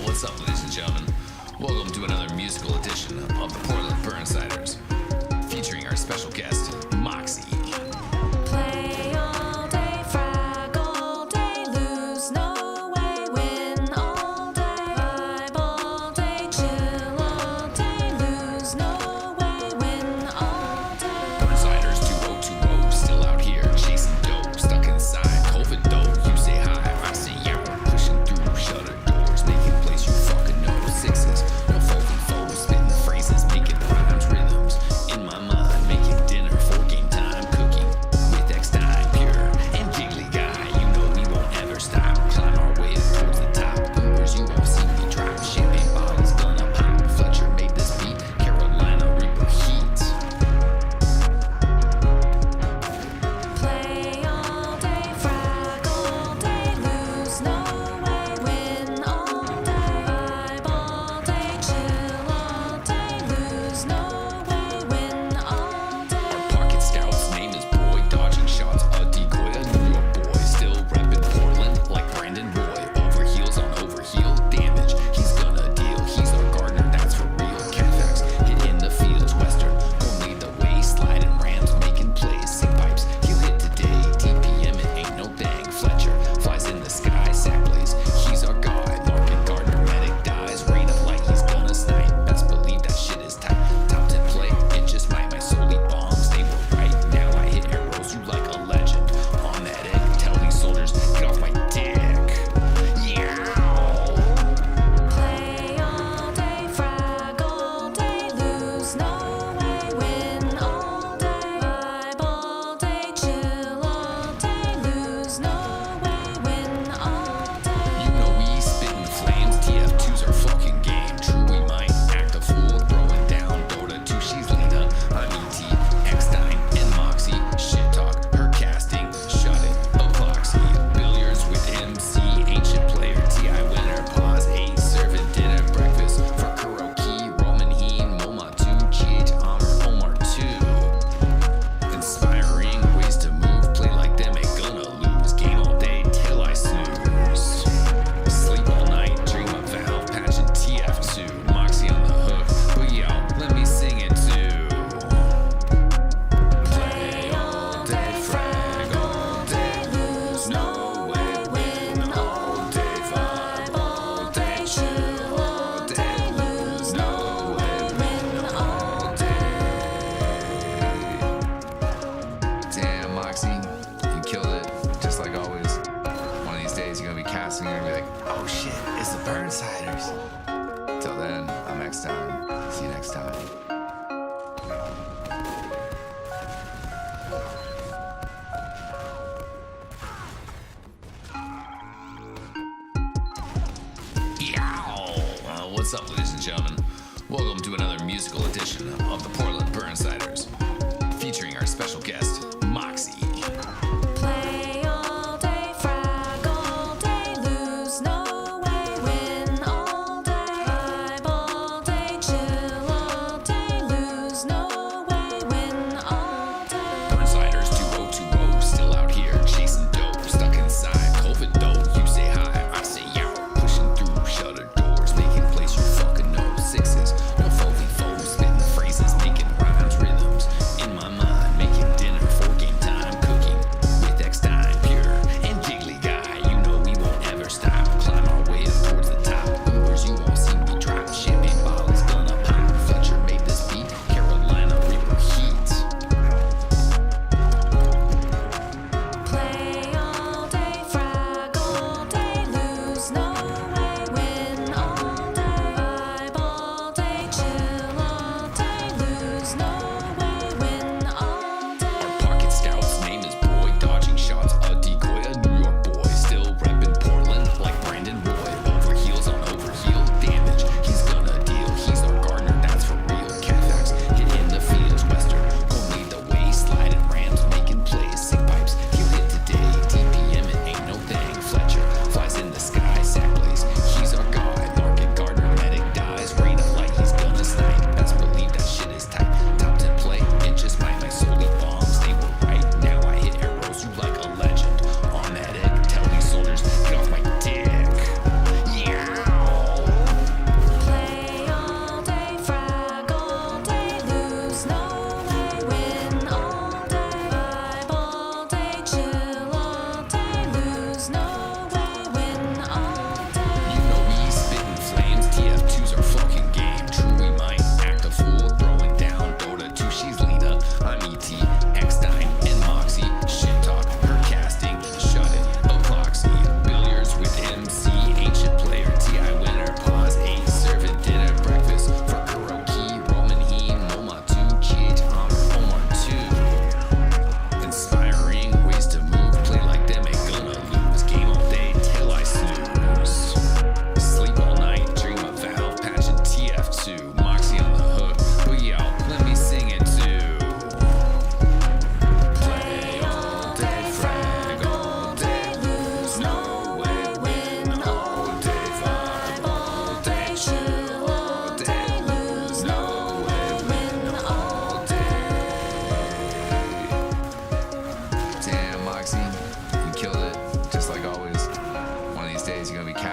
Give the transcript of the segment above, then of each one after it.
What's up, ladies and gentlemen? Welcome to another musical edition of the Portland Burnsiders, featuring our special guest, Moxie. Play all day, frag all day, lose no way, win all day, vibe all day, chill all day, lose no way, win all day. Burnsiders 2020, still out here, chasing dope, stuck inside, COVID dope. You say hi, I say yeah, pushing through shutter doors, making place you fucking know. Sixes, no folding foes, spitting phrases, making rhymes, rhythms. In my mind, making dinner for game time, cooking with eXtine, pure and giggly guy. You know we won't ever stop, climb our way towards the top. Boomers, you won't see me drop. Champagne bottles gonna pop. Fletcher made this beat, Carolina Reaper heat. Play all day, frag all day, lose no way, win all day, vibe all day, chill all day, lose no way, win all day. Pocket Scout's name is Boy, dodging shots, a decoy, a New York boy, still reppin' Portland like Brandon Roy. Over heels on overheel damage, he's gonna deal. He's our gardener, that's for real. Catfax hit in the fields, Western gon' lead the way, sliding Rams, making plays, sink pipes. He'll hit today, DPM it ain't no thing. Fletcher flies in the sky, sack blaze, he's our guy. Larkin Gardner, medic dies, RainofLight, he's gonna snipe. Best believe that shit is tight. Top to play, it just might. My solely bombs, they were right. Now I hit arrows, you like a legend. On that egg, tell these soldiers, get off my dick. Yeah. Play all day, frag all day, lose no way, win all day, vibe all day, chill all day, lose no way, win all day. You know we spittin' flames, TF2's our fucking game. True, we might act a fool, throwing down Dota 2, she's Lena. I'm ET, eXtine, and Moxie. Shit talk, her casting, shut it, epoxy. Billiards with MC, ancient player, TI winner, pause 8, serving dinner, breakfast for karaoke, Roman Heen, MoMA 2, GH Armor, Omar 2. Inspiring ways to move, play like them, ain't gonna lose. Game all day till I snooze. Sleep all night, dream of Valve, patching TF2. Moxie on the hook, but yo, let me sing it too. Play all day, frag all day, lose no way, win all day, vibe all day, chill all day, lose no way, win all day. Damn, Moxie, you killed it, just like always. One of these days you're gonna be casting and you're gonna be like, oh shit, it's the Burnsiders. Till then, I'm eXtine. See you next time. Yyyaaaooooo. What's up, ladies and gentlemen? Welcome to another musical edition of the Portland Burnsiders, featuring our special guest, Moxie. Play all day, frag all day, lose no way, win all day, vibe all day, chill all day, lose no way, win all day. Burnsiders 2020, still out here, chasing dope, stuck inside, COVID dope. You say hi, I say yeah, pushing through shutter doors, making place you fucking know. Sixes, no folding foes, spitting phrases, making rhymes, rhythms. In my mind, making dinner for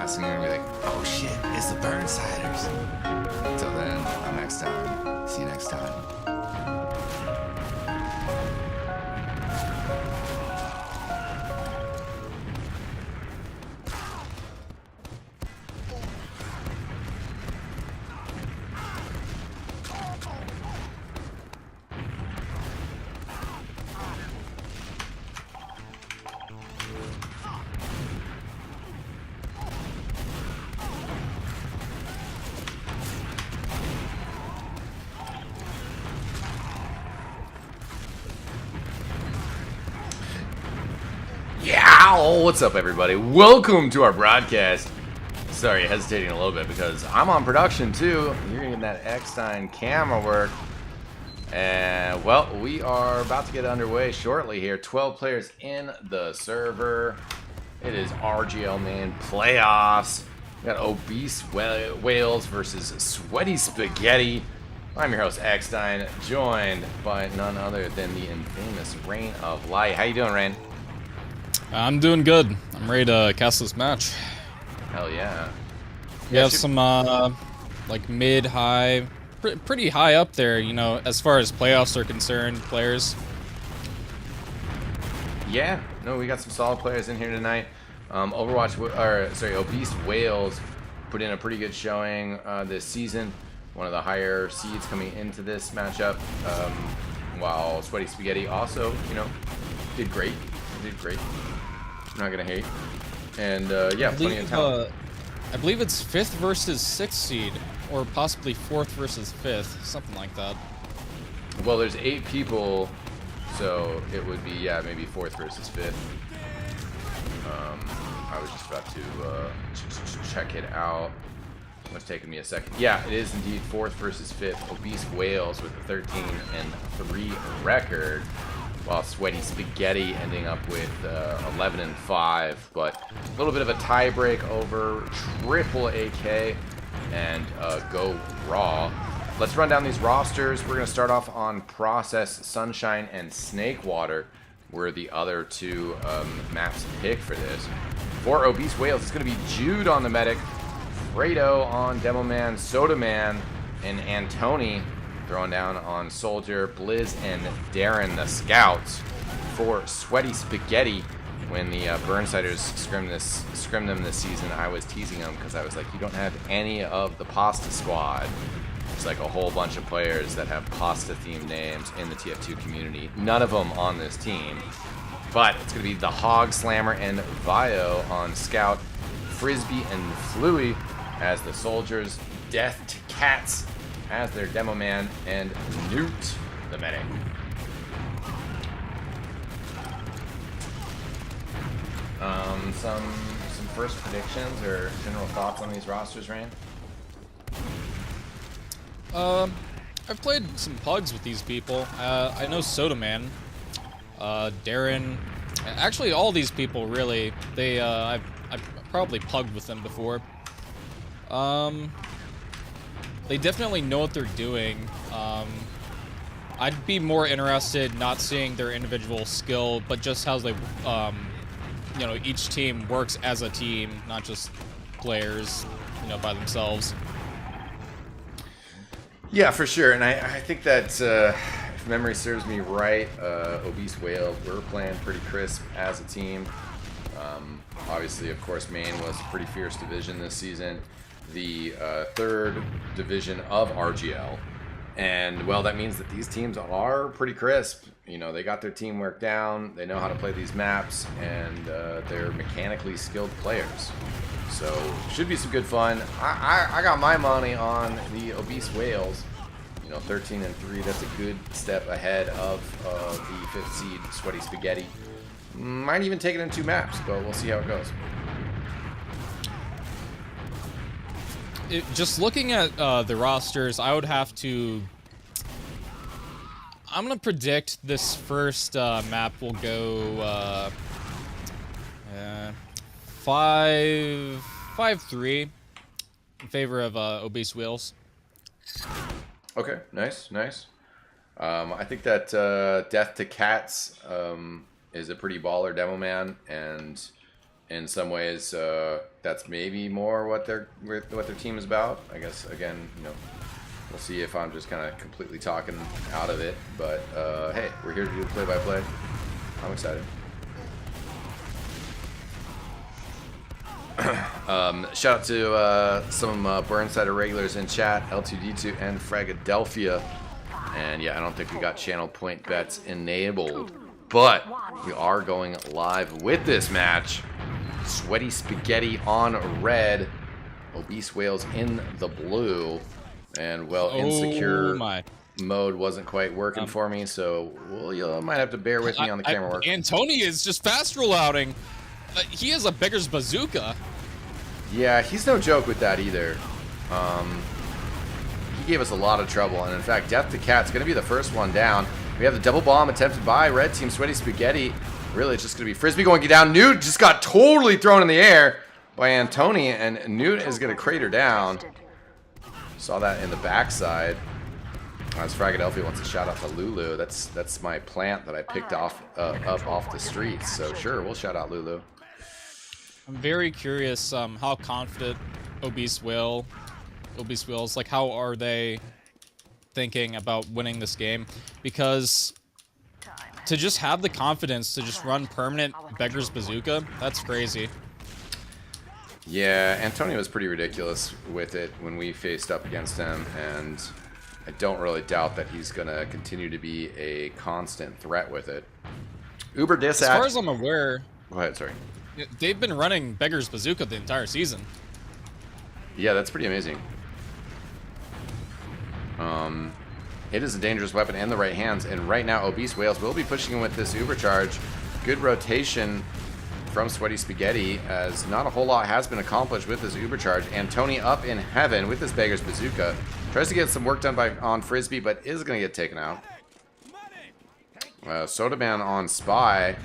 pass, and you're gonna be like, oh shit, it's the Burnsiders. Until then, I'm eXtine. See you next time. Yeah, what's up, everybody? Welcome to our broadcast. Sorry, hesitating a little bit because I'm on production too. You're getting that eXtine camera work. And, well, we are about to get underway shortly here. 12 players in the server. It is RGL-Main playoffs. We got Obese Whales versus Sweaty Spaghetti. I'm your host, eXtine, joined by none other than the infamous RainofLight. How you doing, Rain? I'm doing good. I'm ready to cast this match. Hell yeah. We have some, like, mid-high, pretty high up there, you know, as far as playoffs are concerned, players. Yeah, no, we got some solid players in here tonight. Obese Whales put in a pretty good showing this season. One of the higher seeds coming into this matchup. While Sweaty Spaghetti also, you know, did great. I'm not gonna hate. And yeah, plenty of talent. I believe it's 5th versus 6th seed, or possibly 4th versus 5th, something like that. Well, there's 8 people, so it would be, yeah, maybe 4th versus 5th. I was just about to check it out. It's taking me a second. Yeah, it is indeed 4th versus 5th. Obese Whales with a 13-3 record, while Sweaty Spaghetti ending up with 11-5, but a little bit of a tie-break over Triple AK and Go Raw. Let's run down these rosters. We're going to start off on Process, Sunshine, and Snakewater, were the other 2 maps picked for this. For Obese Whales, it's going to be Jude on the Medic, Fredo on Demo Man, Soda Man, and Antoni throwing down on Soldier, Blizz, and Darren the Scouts. For Sweaty Spaghetti, when the Burnsiders scrimmed them this season, I was teasing them because I was like, you don't have any of the Pasta Squad. It's like a whole bunch of players that have pasta-themed names in the TF2 community. None of them on this team. But it's going to be the Hog Slammer and Vio on Scout, Frisbee and Fluey as the Soldiers, Death to Cats as their Demo Man, and Newt the Medic. Some first predictions or general thoughts on these rosters, Rain? I've played some pugs with these people. I know Soda Man, Darren, actually all these people really. I've probably pugged with them before. They definitely know what they're doing. I'd be more interested not seeing their individual skill, but just how they, you know, each team works as a team, not just players, you know, by themselves. Yeah, for sure. And I think that if memory serves me right, Obese Whale, we're playing pretty crisp as a team. Obviously, of course, Maine was a pretty fierce division this season. The 3rd division of RGL. And, well, that means that these teams are pretty crisp. You know, they got their teamwork down, they know how to play these maps, and they're mechanically skilled players. So, should be some good fun. I got my money on the Obese Whales. You know, 13-3, that's a good step ahead of the 5th seed, Sweaty Spaghetti. Might even take it in 2 maps, but we'll see how it goes. Just looking at the rosters, I would have to... I'm going to predict this first map will go 5-3 in favor of Obese Wheels. Okay, nice. I think that Death to Cats is a pretty baller demo man, and in some ways, that's maybe more what their team is about. I guess again, you know, we'll see if I'm just kind of completely talking out of it. But hey, we're here to do the play-by-play. I'm excited. Shout out to some Burnsider regulars in chat, L2D2 and Fragadelphia. And yeah, I don't think we got channel point bets enabled, but we are going live with this match. Sweaty Spaghetti on red, Obese Whales in the blue, and well, insecure mode wasn't quite working for me, so you might have to bear with me on the camera work. And Tony is just fast reloading. He has a Beggar's Bazooka. Yeah, he's no joke with that either. He gave us a lot of trouble, and in fact, Death to Cat's going to be the first one down. We have the double bomb attempted by Red Team Sweaty Spaghetti. Really, it's just going to be Frisbee going down. Newt just got totally thrown in the air by Antoni, and Newt is going to crater down. Saw that in the backside. As Fragadelphia wants to shout out to Lulu. That's my plant that I picked off up off the streets. So sure, we'll shout out Lulu. I'm very curious how confident Obese Whales, like how are they thinking about winning this game? Because to just have the confidence to just run permanent Beggar's Bazooka, that's crazy. Yeah, Antonio was pretty ridiculous with it when we faced up against him, and I don't really doubt that he's going to continue to be a constant threat with it. Uber Disat. As far as I'm aware... Go ahead, sorry. They've been running Beggar's Bazooka the entire season. Yeah, that's pretty amazing. It is a dangerous weapon in the right hands, and right now Obese Whales will be pushing him with this Uber charge. Good rotation from Sweaty Spaghetti, as not a whole lot has been accomplished with this Uber charge. And Tony up in heaven with this Beggar's Bazooka. Tries to get some work done on Frisbee, but is going to get taken out. Soda Man on Spy,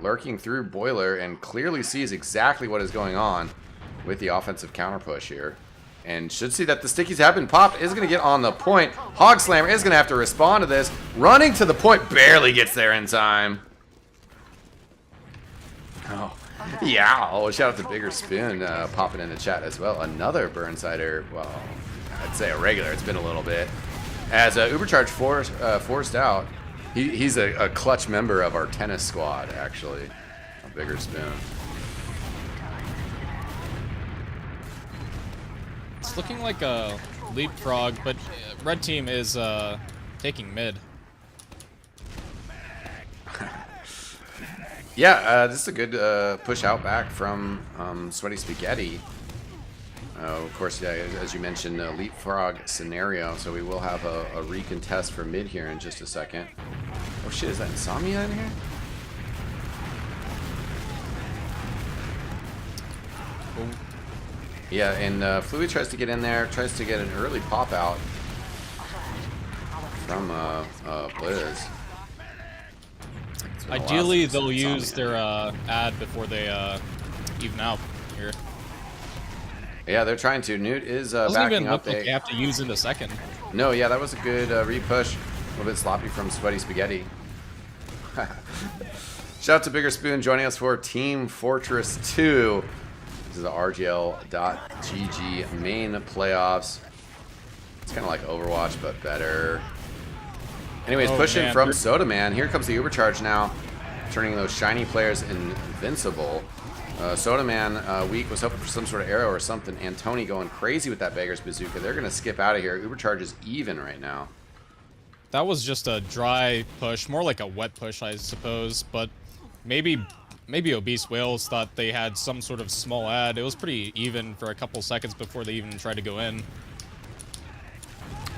lurking through Boiler, and clearly sees exactly what is going on with the offensive counter push here. And should see that the stickies have been popped. Is going to get on the point. Hog Slammer is going to have to respond to this. Running to the point, barely gets there in time. Oh, yeah. Oh, shout out to Bigger Spoon popping in the chat as well. Another Burnsider. Well, I'd say a regular. It's been a little bit. As Ubercharge forced out. He's a clutch member of our tennis squad, actually. A Bigger Spoon. It's looking like a leapfrog, but red team is taking mid. Yeah, this is a good push out back from Sweaty Spaghetti. Of course, yeah, as you mentioned, a leapfrog scenario, so we will have a recontest for mid here in just a second. Oh shit, is that Insomnia in here? Oh. Yeah, and Fluid tries to get in there, tries to get an early pop out from Blizz. Ideally, they'll use their ad before they even out here. Yeah, they're trying to. Newt is Doesn't backing even up. look like they have to use in a second. No, yeah, that was a good repush. A little bit sloppy from Sweaty Spaghetti. Shout out to Bigger Spoon joining us for Team Fortress 2. This is the RGL.GG main playoffs. It's kind of like Overwatch, but better. Anyways, pushing from Soda Man. Here comes the Ubercharge now, turning those shiny players invincible. Soda Man weak, was hoping for some sort of arrow or something. Antoni going crazy with that Beggar's Bazooka. They're going to skip out of here. Ubercharge is even right now. That was just a dry push, more like a wet push, I suppose. But maybe Obese Whales thought they had some sort of small ad. It was pretty even for a couple seconds before they even tried to go in.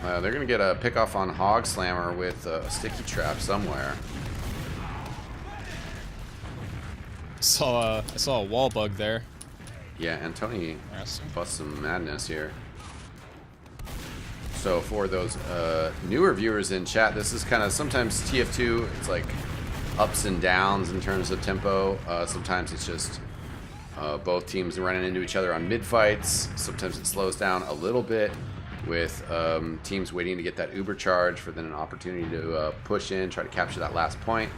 They're going to get a pickoff on Hog Slammer with a sticky trap somewhere. I saw a wall bug there. Yeah, Antoni bust some madness here. So for those newer viewers in chat, this is kind of sometimes TF2, it's like ups and downs in terms of tempo. Sometimes it's just both teams running into each other on mid fights. Sometimes it slows down a little bit with teams waiting to get that Uber charge for then an opportunity to push in, try to capture that last point.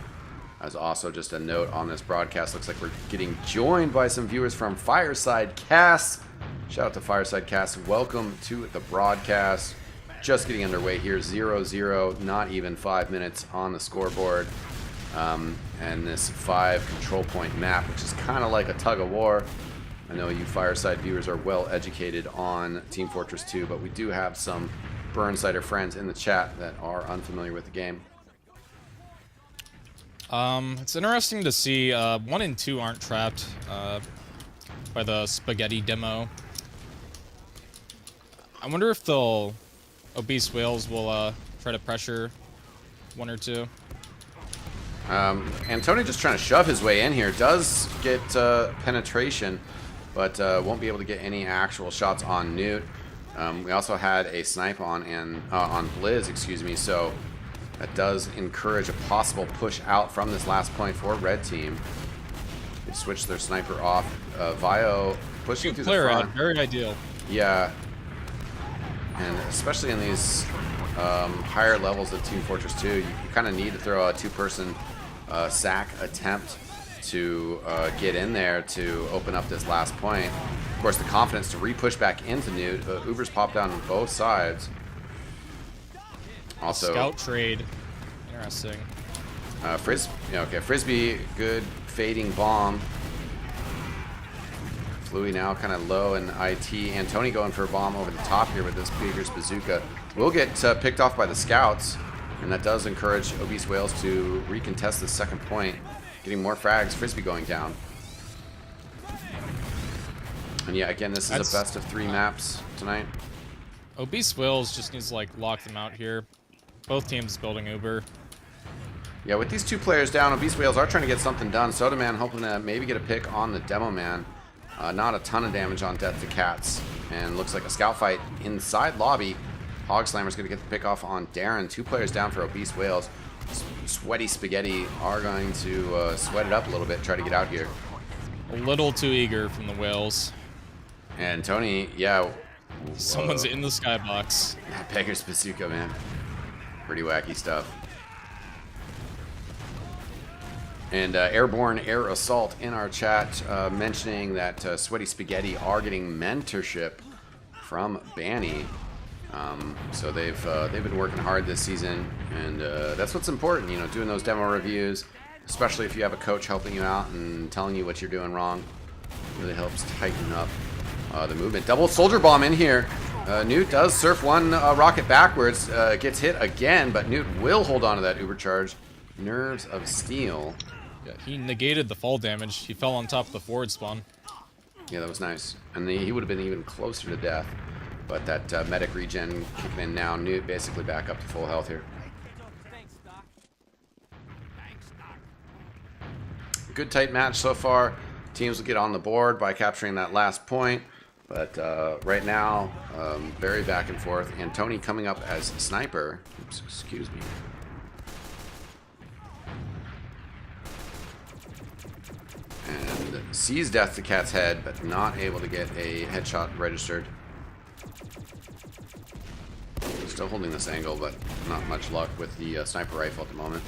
As also just a note on this broadcast, looks like we're getting joined by some viewers from Fireside Cast. Shout out to Fireside Cast. Welcome to the broadcast. Just getting underway here. 0-0, not even 5 minutes on the scoreboard. And this 5 control point map, which is kind of like a tug of war. I know you Fireside viewers are well educated on Team Fortress 2, but we do have some Burnsider friends in the chat that are unfamiliar with the game. It's interesting to see 1 and 2 aren't trapped by the spaghetti demo. I wonder if they'll Obese Whales will try to pressure 1 or 2. And Tony just trying to shove his way in here. Does get penetration, but won't be able to get any actual shots on Newt. We also had a snipe on Blizz, excuse me, so that does encourage a possible push out from this last point for Red Team. They switched their sniper off. Vio pushing through the front. Very ideal. Yeah. And especially in these higher levels of Team Fortress 2, you kind of need to throw a 2-person sack attempt to get in there to open up this last point. Of course, the confidence to re-push back into Newt. Uber's popped down on both sides. Also, scout trade. Interesting. Frisbee, good fading bomb. Fluey now kind of low in IT. And Tony going for a bomb over the top here with this Beaver's bazooka. Will get picked off by the scouts. And that does encourage Obese Whales to recontest the second point. Getting more frags. Frisbee going down. And yeah, again, this is a best of 3 maps tonight. Obese Whales just needs to like lock them out here. Both teams building Uber. Yeah, with these 2 players down, Obese Whales are trying to get something done. Soda Man hoping to maybe get a pick on the Demo Man. Not a ton of damage on Death to Cats. And looks like a scout fight inside lobby. Hog Slammer's going to get the pick off on Darren. 2 players down for Obese Whales. Sweaty Spaghetti are going to sweat it up a little bit, try to get out here. A little too eager from the Whales. And Tony, yeah. Someone's in the skybox. Beggar's Bazooka, man. Pretty wacky stuff. And Airborne Air Assault in our chat mentioning that Sweaty Spaghetti are getting mentorship from Banny. So they've been working hard this season, and that's what's important, you know, doing those demo reviews, especially if you have a coach helping you out and telling you what you're doing wrong. Really helps tighten up the movement. Double soldier bomb in here. Newt does surf 1 rocket backwards, gets hit again, but Newt will hold on to that Uber charge. Nerves of Steel. Yeah, he negated the fall damage. He fell on top of the forward spawn. Yeah, that was nice. And he would have been even closer to death. But that medic regen kicking in now. Newt basically back up to full health here. Good tight match so far. Teams will get on the board by capturing that last point. But right now, very back and forth. And Tony coming up as sniper. Oops, excuse me. And sees Death to Cat's head, but not able to get a headshot registered. Still holding this angle, but not much luck with the sniper rifle at the moment.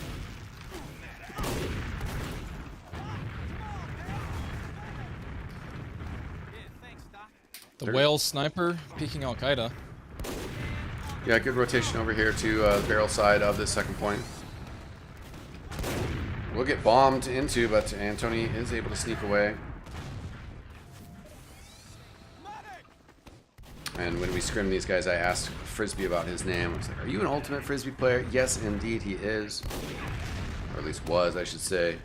The Whale sniper peeking Al-Qaeda. Yeah, good rotation over here to the barrel side of the second point. We'll get bombed into, but Antony is able to sneak away. And when we scrim these guys, I asked Frisbee about his name. I was like, are you an Ultimate Frisbee player? Yes, indeed he is. Or at least was, I should say.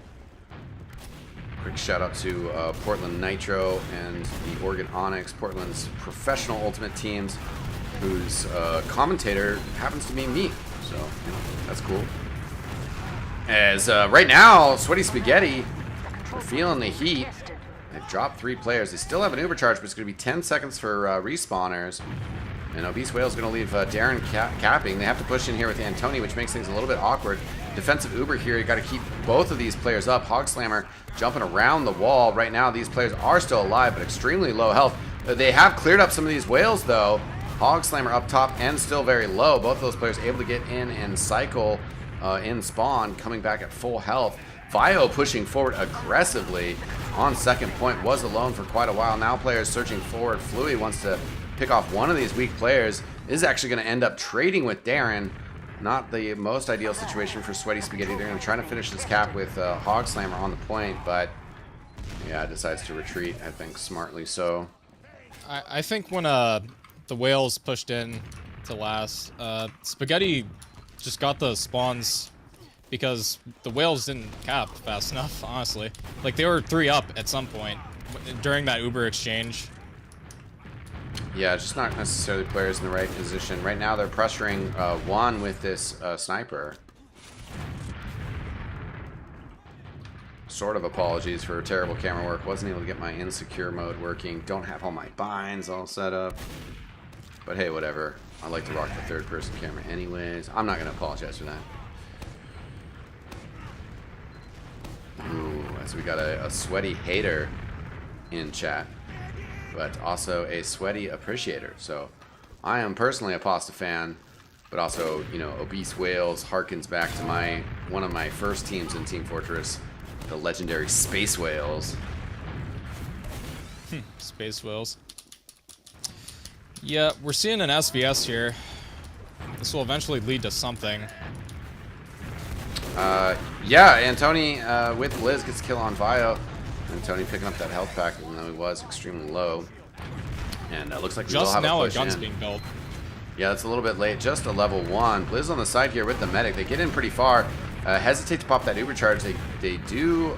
Quick shout out to Portland Nitro and the Oregon Onyx, Portland's professional Ultimate teams, whose commentator happens to be me. So, you know, that's cool. As right now, Sweaty Spaghetti, we're feeling the heat. They've dropped 3 players. They still have an Uber charge, but it's going to be 10 seconds for respawners. And Obese Whale's going to leave Darren capping. They have to push in here with Antony, which makes things a little bit awkward. Defensive Uber here. You got to keep both of these players up. Hog Slammer jumping around the wall. Right now, these players are still alive, but extremely low health. They have cleared up some of these whales, though. Hog Slammer up top and still very low. Both of those players able to get in and cycle in spawn, coming back at full health. Vio pushing forward aggressively on second point, was alone for quite a while. Now players searching forward. Fluey wants to pick off one of these weak players. Is actually going to end up trading with Darren. Not the most ideal situation for Sweaty Spaghetti. They're going to try to finish this cap with Hog Slammer on the point, but yeah, decides to retreat, I think, smartly so. I think when the whales pushed in to last, Spaghetti just got the spawns because the whales didn't cap fast enough, honestly. Like, they were 3 up at some point during that Uber exchange. Yeah, just not necessarily players in the right position. Right now, they're pressuring Juan with this sniper. Sort of apologies for terrible camera work. Wasn't able to get my insecure mode working. Don't have all my binds all set up. But hey, whatever. I like to rock the third-person camera anyways. I'm not going to apologize for that. Ooh, so we got a sweaty hater in chat, but also a sweaty appreciator. So I am personally a pasta fan, but also, you know, Obese Whales harkens back to one of my first teams in Team Fortress, the legendary Space Whales. Space Whales. Yeah, we're seeing an SVS here. This will eventually lead to something. Yeah, Antoni with Liz gets a kill on Vio. Antoni picking up that health pack, even though he was extremely low. And it looks like we will Just have now a a push gun's in. being built. Yeah, it's a little bit late. Just a level 1. Blizz on the side here with the medic. They get in pretty far. Hesitate to pop that Uber charge. They do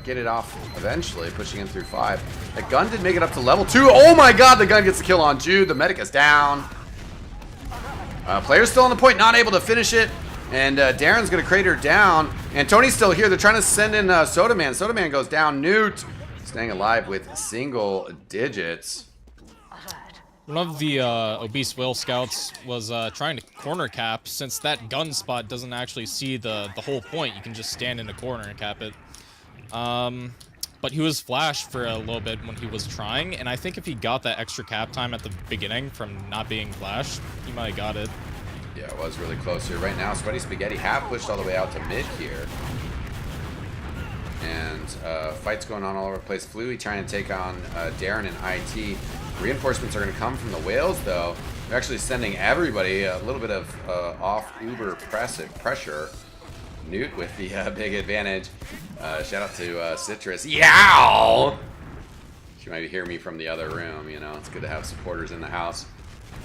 get it off eventually, pushing in through 5. The gun did make it up to level 2. Oh my god, the gun gets the kill on Jude. The medic is down. Player's still on the point, not able to finish it. And Darren's going to crater down. And Tony's still here. They're trying to send in Soda Man. Soda Man goes down. Newt staying alive with single digits. One of the Obese Whale scouts was trying to corner cap, since that gun spot doesn't actually see the whole point. You can just stand in a corner and cap it. But he was flashed for a little bit when he was trying, and I think if he got that extra cap time at the beginning from not being flashed, he might have got it. Yeah, it was really close here. Right now, Sweaty Spaghetti have pushed all the way out to mid here. And fights going on all over the place. Fluey trying to take on Darren and IT. Reinforcements are going to come from the whales, though. They're actually sending everybody a little bit of off-Uber pressure. Newt with the big advantage. Shout out to Citrus. Yow! She might hear me from the other room, you know. It's good to have supporters in the house.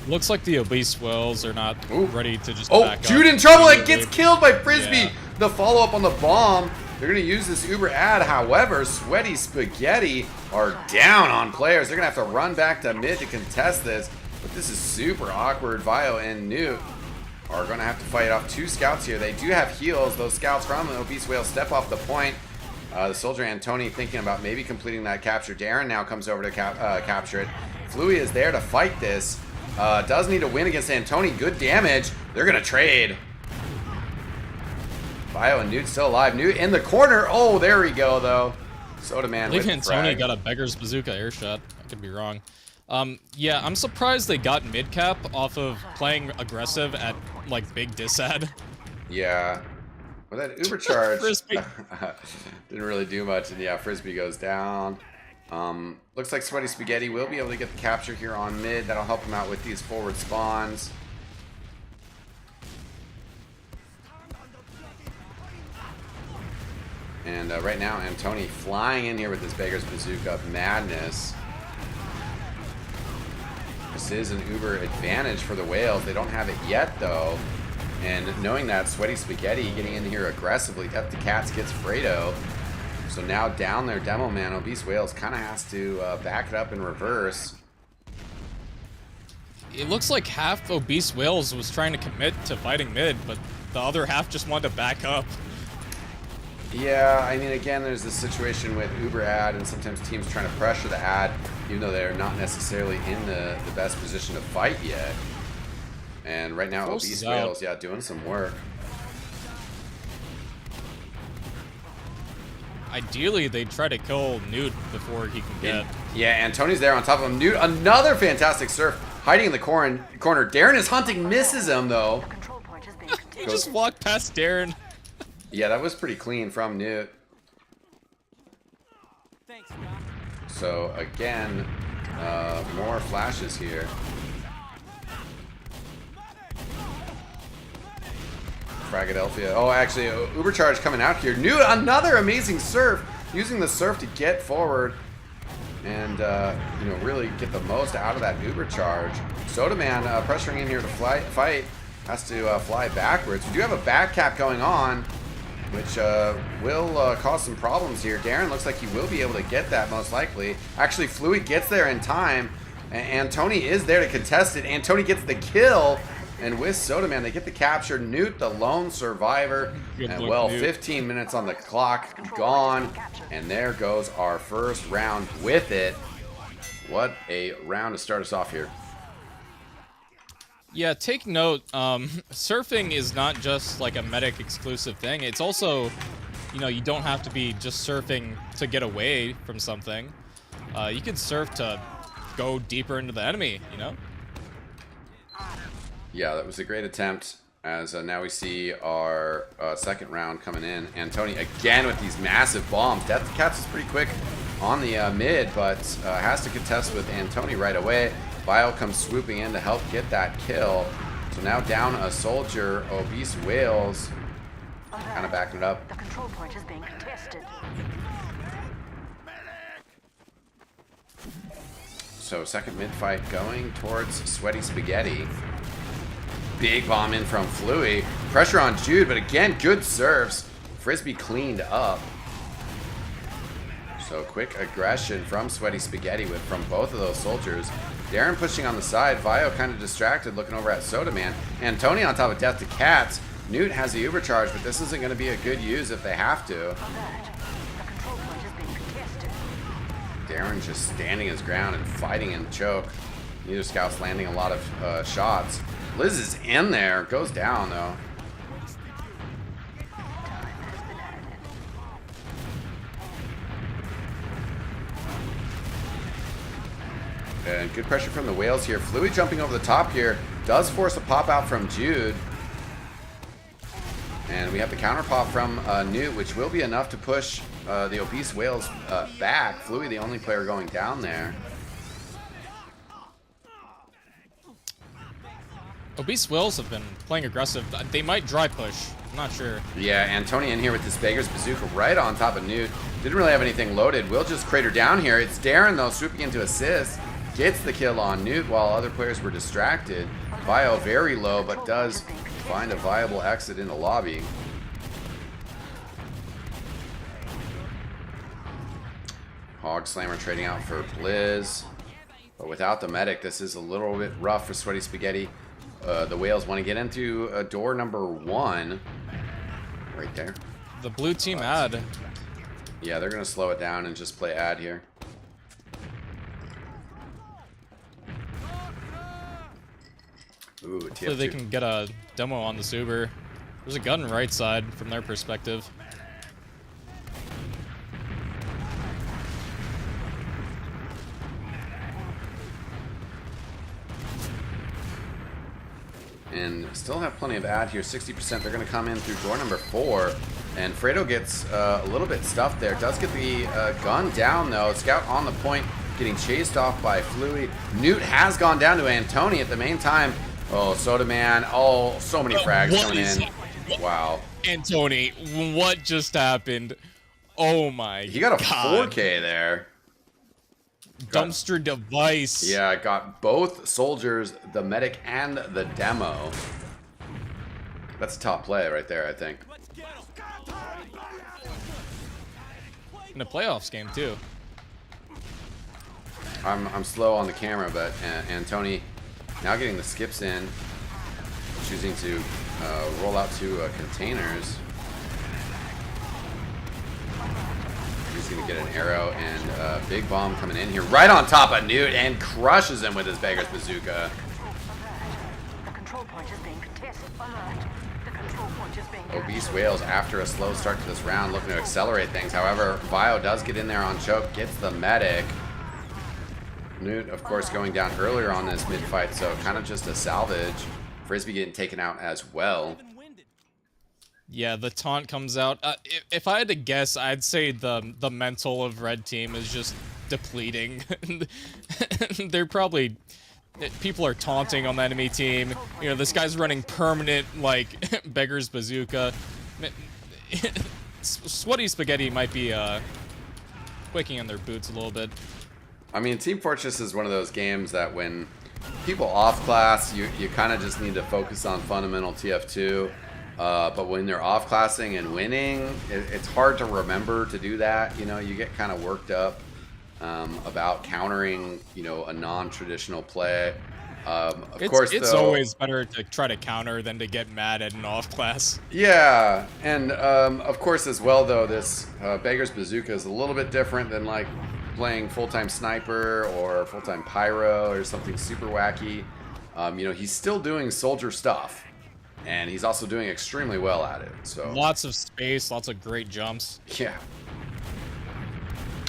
Looks like the Obese Whales are not ready to just Oh, back Jude up. in trouble. It gets killed by Frisbee. Yeah. The follow-up on the bomb. They're going to use this Uber ad. However, Sweaty Spaghetti are down on players. They're going to have to run back to mid to contest this. But this is super awkward. Vio and Newt are going to have to fight off 2 scouts here. They do have heals. Those scouts from the Obese Whale step off the point. The soldier Antoni thinking about maybe completing that capture. Darren now comes over to capture it. Fluey is there to fight this. Does need to win against Antoni. Good damage. They're going to trade. Vio and Newt still alive. Newt in the corner. Oh, there we go, though. Soda Man with the Antoni frag. got a beggar's bazooka airshot. I could be wrong. Yeah, I'm surprised they got mid-cap off of playing aggressive at, like, big disad. Yeah. Well, that Uber charge Frisbee. didn't really do much. And yeah, Frisbee goes down. Looks like Sweaty Spaghetti will be able to get the capture here on mid. That'll help him out with these forward spawns. And right now, Antoni flying in here with this Beggar's Bazooka madness. This is an Uber advantage for the Whales. They don't have it yet, though. And knowing that, Sweaty Spaghetti getting in here aggressively. Death to Cats gets Fredo. So now down there, Demo Man, Obese Whales kind of has to back it up in reverse. It looks like half Obese Whales was trying to commit to fighting mid, but the other half just wanted to back up. Yeah, I mean, again, there's this situation with Uber ad, and sometimes teams trying to pressure the ad, even though they're not necessarily in the best position to fight yet. And right now, Close Obese out. Whales, yeah, doing some work. Ideally, they'd try to kill Newt before he can get. Yeah, and Tony's there on top of him. Newt, another fantastic surf, hiding in the corner. Darren is hunting, misses him, though. He just walked past Darren. Yeah, that was pretty clean from Newt. So again, more flashes here. Fragadelphia. Oh, actually, Ubercharge coming out here. Another amazing surf. Using the surf to get forward and, you know, really get the most out of that Ubercharge. Soda Man pressuring in here to fight. Has to fly backwards. We do have a back cap going on, which will cause some problems here. Darren looks like he will be able to get that most likely. Actually, Fluey gets there in time. And Tony is there to contest it. And Tony gets the kill. And with Soda Man, they get the capture. Newt, the lone survivor. And well, 15 minutes on the clock, gone. And there goes our first round with it. What a round to start us off here. Yeah, take note, surfing is not just like a medic exclusive thing. It's also, you know, you don't have to be just surfing to get away from something. You can surf to go deeper into the enemy, you know? Yeah, that was a great attempt, as now we see our second round coming in. And Tony again with these massive bombs. Death Caps is pretty quick on the mid, but has to contest with Antony right away. Bio comes swooping in to help get that kill. So now down a soldier. Obese Whales kind of backing it up. The control point is being contested. So second mid fight going towards Sweaty Spaghetti. Big bomb in from Fluey. Pressure on Jude, but again, good serves. Frisbee cleaned up. So quick aggression from Sweaty Spaghetti from both of those soldiers. Darren pushing on the side. Vio kind of distracted, looking over at Soda Man. And Tony on top of Death to Cats. Newt has the Ubercharge, but this isn't going to be a good use if they have to. Darren just standing his ground and fighting in the choke. Neither scout's landing a lot of shots. Liz is in there. Goes down, though. And good pressure from the Whales here. Fluey jumping over the top here. Does force a pop out from Jude. And we have the counter pop from Newt, which will be enough to push the Obese Whales back. Fluey the only player going down there. Obese Whales have been playing aggressive. They might dry push. I'm not sure. Yeah, and Tony in here with this Beggar's Bazooka right on top of Newt. Didn't really have anything loaded. Will just crater down here. It's Darren, though, swooping into assist. Gets the kill on Newt while other players were distracted. Bio very low, but does find a viable exit in the lobby. Hog Slammer trading out for Blizz. But without the medic, this is a little bit rough for Sweaty Spaghetti. The Whales want to get into door number 1. Right there. The blue team ad. Yeah, they're going to slow it down and just play ad here. Ooh, Hopefully they can get a demo on this Uber. There's a gun right side from their perspective. And still have plenty of ad here. 60%. They're going to come in through door number 4. And Fredo gets a little bit stuffed there. Does get the gun down, though. Scout on the point, getting chased off by Fluey. Newt has gone down to Antony at the main time. Oh, Soda Man. Oh, so many frags coming in. Wow. Antony, what just happened? Oh my god. He got a 4K there. Dumpster device. Yeah, got both soldiers, the medic and the demo. That's a top play right there, I think. In a playoffs game too. I'm slow on the camera, but Antony now getting the skips in, choosing to roll out to containers. He's going to get an arrow and a big bomb coming in here right on top of Newt and crushes him with his Beggar's Bazooka. The control point is being contested. Alert. The control point is being Obese Whales, after a slow start to this round, looking to accelerate things. However, Bio does get in there on choke, gets the medic. Newt, of course, going down earlier on this mid-fight, so kind of just a salvage. Frisbee getting taken out as well. Yeah, the taunt comes out. If I had to guess, I'd say the mental of red team is just depleting. They're probably people are taunting on the enemy team. You know, this guy's running permanent like beggar's bazooka. Sweaty Spaghetti might be quaking in their boots a little bit. I mean, Team Fortress is one of those games that when people off class, you kind of just need to focus on fundamental TF2. But when they're off classing and winning, it's hard to remember to do that. You know, you get kind of worked up about countering, you know, a non-traditional play. Of course, it's though, always better to try to counter than to get mad at an off class. Yeah, and of course as well though, this Beggar's Bazooka is a little bit different than like playing full-time sniper or full-time pyro or something super wacky. You know, he's still doing soldier stuff. And he's also doing extremely well at it. So Lots of space, lots of great jumps. yeah.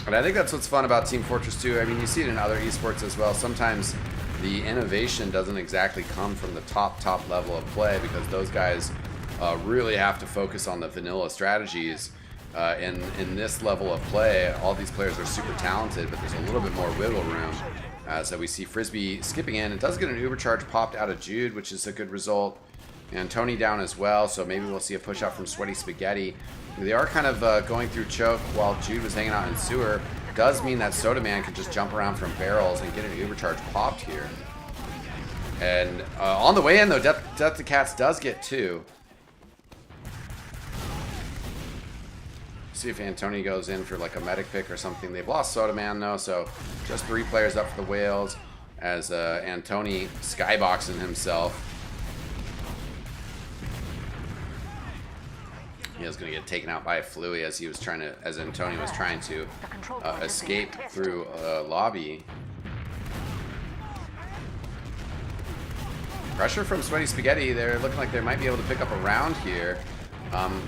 And I think that's what's fun about Team Fortress 2. I mean, you see it in other esports as well. Sometimes the innovation doesn't exactly come from the top level of play because those guys really have to focus on the vanilla strategies. In this level of play, all these players are super talented, but there's a little bit more wiggle room. So we see Frisbee skipping in. It does get an uber charge popped out of Jude, which is a good result. And Tony down as well, so maybe we'll see a push out from Sweaty Spaghetti. They are kind of going through choke while Jude was hanging out in sewer. Does mean that Soda Man can just jump around from barrels and get an uber charge popped here. And on the way in though, Death to Cats does get 2. See if Antony goes in for like a medic pick or something. They've lost Soda Man though, so just 3 players up for the Whales as Antony skyboxing himself. He was going to get taken out by a Fluey as Antony was trying to escape through a lobby. Pressure from Sweaty Spaghetti. They're looking like they might be able to pick up a round here.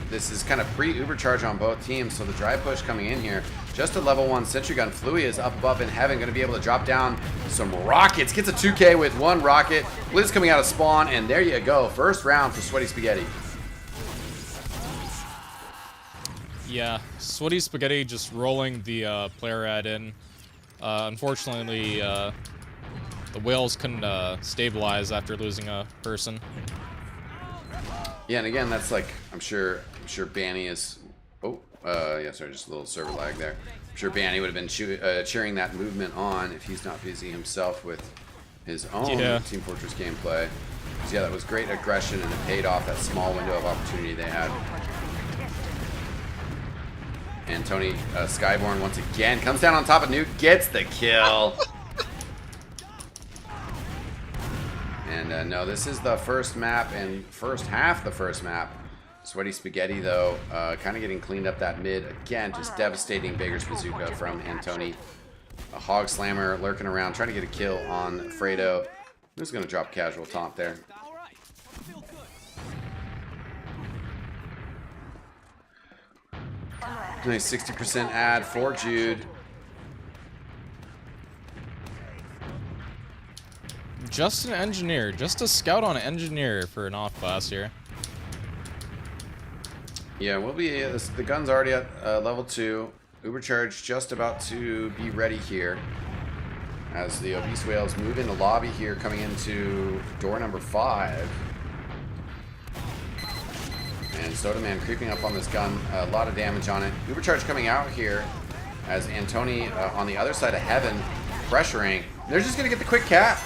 This is kind of pre-uber charge on both teams, so the drive push coming in here. Just a level 1 sentry gun. Fluey is up above in heaven, going to be able to drop down some rockets. Gets a 2K with 1 rocket. Blizz coming out of spawn, and there you go. First round for Sweaty Spaghetti. Yeah, Sweaty Spaghetti just rolling the player ad in. Unfortunately, the Whales couldn't stabilize after losing a person. Yeah, and again, that's like I'm sure Banny is. Oh, yeah, sorry, just a little server lag there. I'm sure Banny would have been cheering that movement on if he's not busy himself with his own Team Fortress gameplay. So yeah, that was great aggression, and it paid off that small window of opportunity they had. And Tony Skyborn once again comes down on top of Nuke, gets the kill. And no, this is the first map and first half the first map. Sweaty Spaghetti though, kind of getting cleaned up that mid. Again, just devastating Beggar's Bazooka from Antony. A Hog Slammer lurking around, trying to get a kill on Fredo. Who's going to drop casual taunt there? Nice 60% ad for Jude. Just an engineer, just a scout on engineer for an off class here. Yeah, we'll be. The gun's already at level 2. Uber charge just about to be ready here. As the Obese Whales move into lobby here, coming into door number 5. And Soda Man creeping up on this gun, a lot of damage on it. Uber charge coming out here as Antony on the other side of heaven, pressuring. They're just gonna get the quick cap.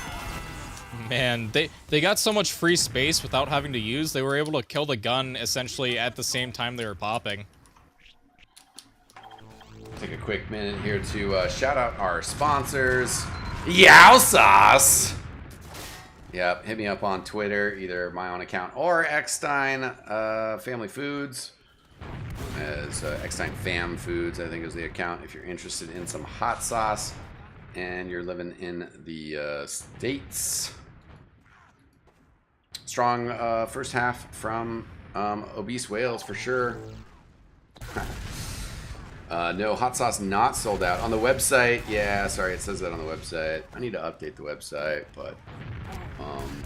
Man, they got so much free space without having to use. They were able to kill the gun essentially at the same time they were popping. Take a quick minute here to shout out our sponsors. Yyyaaaooooo! Yep, hit me up on Twitter, either my own account or eXtine Family Foods. As eXtine Fam Foods, I think is the account if you're interested in some hot sauce and you're living in the States. Strong first half from Obese Whales for sure. No, hot sauce not sold out. On the website, yeah, sorry, it says that on the website. I need to update the website, but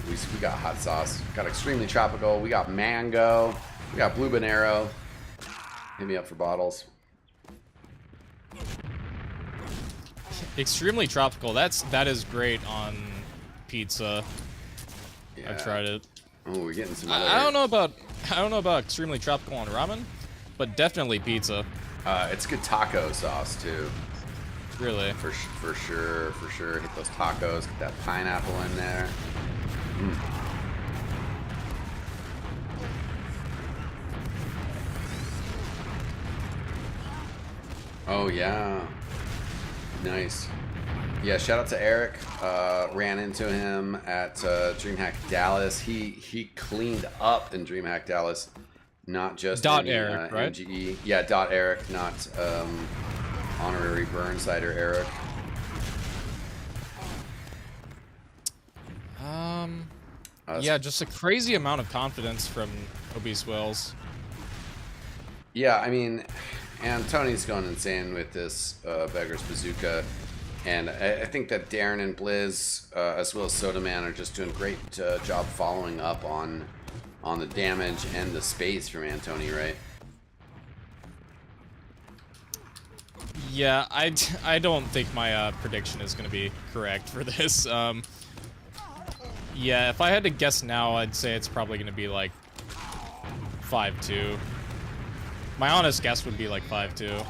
we got hot sauce. Got extremely tropical. We got mango. We got Blue Bonero. Hit me up for bottles. Extremely tropical. That is great on pizza. Yeah. I've tried it. Oh, we're getting some other... I don't know about extremely tropical on ramen, but definitely pizza. It's good taco sauce too. Really. For sure. Hit those tacos. Get that pineapple in there. Mm. Oh yeah. Nice. Yeah, shout out to Eric. Ran into him at DreamHack Dallas. He cleaned up in DreamHack Dallas, not just in Eric, right? MGE. Yeah, Eric, not honorary Burnsider Eric. Yeah, just a crazy amount of confidence from Obese Whales. Yeah, I mean, and Tony's going insane with this Beggar's Bazooka. And I think that Darren and Blizz, as well as Soda Man, are just doing a great job following up on the damage and the space from Antony, right? Yeah, I don't think my prediction is going to be correct for this. Yeah, if I had to guess now, I'd say it's probably going to be like 5-2. My honest guess would be like 5-2.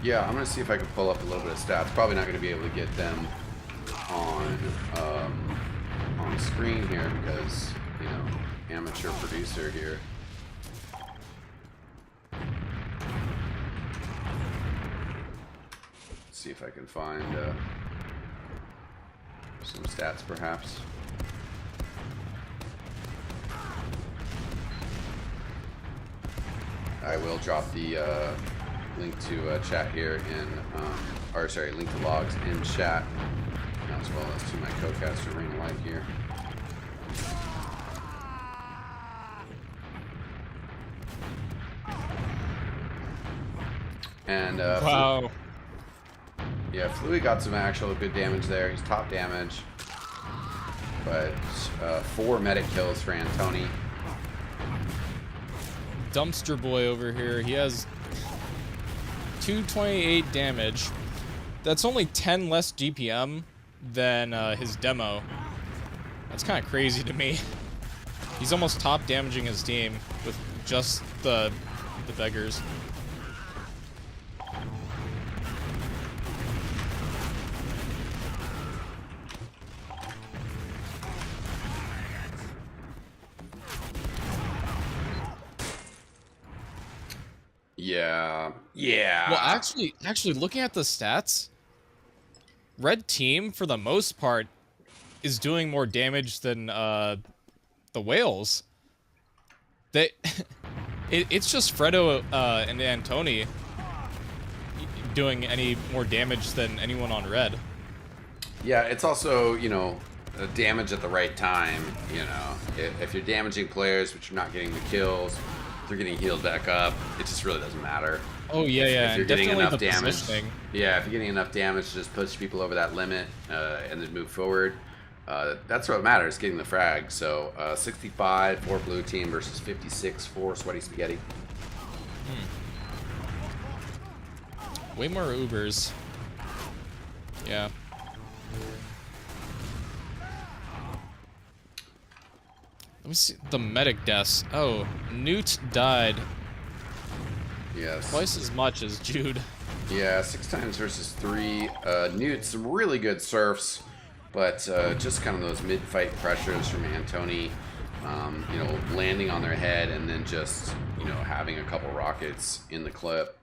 Yeah, I'm gonna see if I can pull up a little bit of stats. Probably not gonna be able to get them on screen here because, you know, amateur producer here. Let's see if I can find some stats perhaps. I will drop the link to chat here in, or sorry, link to logs in chat, as well as to my co-caster RainofLight here. And Wow. yeah, Fluey got some actual good damage there. He's top damage, but 4 medic kills for Antony. Dumpster Boy over here, he has 228 damage. That's only 10 less GPM than his demo. That's kind of crazy to me. He's almost top damaging his team with just the beggars. Yeah. Well, actually, looking at the stats, red team for the most part is doing more damage than the whales. It's just Fredo and Antony doing any more damage than anyone on red. Yeah, it's also, you know, damage at the right time. You know, if you're damaging players but you're not getting the kills, they're getting healed back up. It just really doesn't matter. Oh yeah, If you're getting definitely enough the damage, positioning. yeah, if you're getting enough damage to just push people over that limit and then move forward, that's what matters, getting the frag. So 65 for blue team versus 56 for Sweaty Spaghetti. Way more Ubers. Yeah. Let me see the medic deaths. Oh, Newt died Yes. twice as much as Jude. Yeah, 6 times versus 3. Newt, some really good surfs, but just kind of those mid-fight pressures from Antony, you know, landing on their head and then just, you know, having a couple rockets in the clip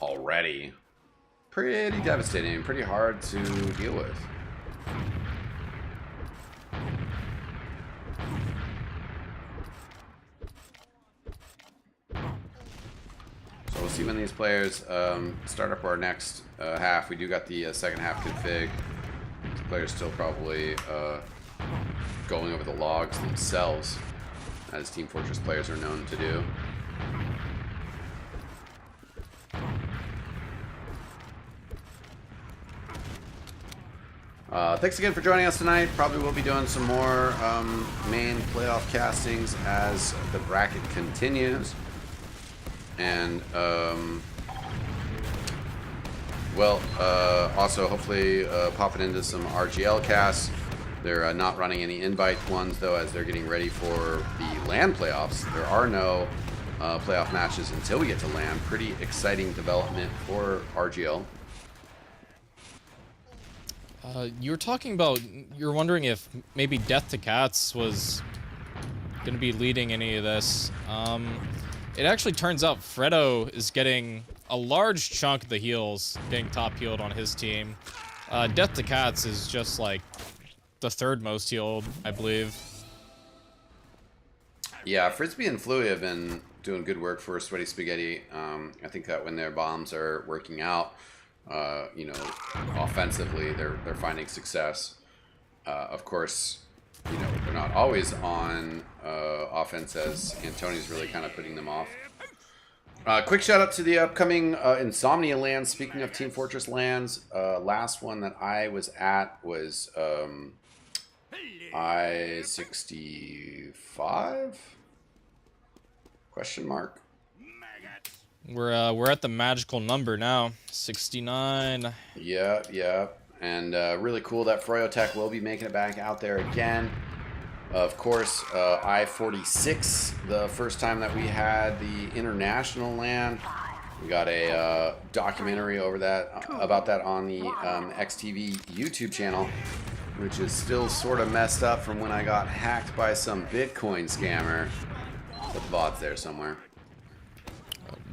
already. Pretty devastating, pretty hard to deal with. So we'll see when these players start up our next half. We do got the second half config. These players still probably going over the logs themselves, as Team Fortress players are known to do. Thanks again for joining us tonight. Probably will be doing some more main playoff castings as the bracket continues. And, also hopefully popping into some RGL casts. They're not running any invite ones, though, as they're getting ready for the LAN playoffs. There are no playoff matches until we get to LAN. Pretty exciting development for RGL. You were talking about, you were wondering if maybe Death to Cats was going to be leading any of this. It actually turns out Fredo is getting a large chunk of the heals, getting top healed on his team. Death to Cats is just like the third most healed, I believe. Yeah, Frisbee and Fluey have been doing good work for Sweaty Spaghetti. I think that when their bombs are working out, you know, offensively, they're finding success. Of course, you know, they're not always on offense, as Antoni's really kind of putting them off. Quick shout out to the upcoming Insomnia lands. Speaking of Team Fortress lands, last one that I was at was I-65? Question mark. We're at the magical number now, 69. Yeah. And really cool that Froyotech will be making it back out there again. Of course, I-46, the first time that we had the international land. We got a documentary about that on the XTV YouTube channel, which is still sort of messed up from when I got hacked by some Bitcoin scammer. But the bot's there somewhere.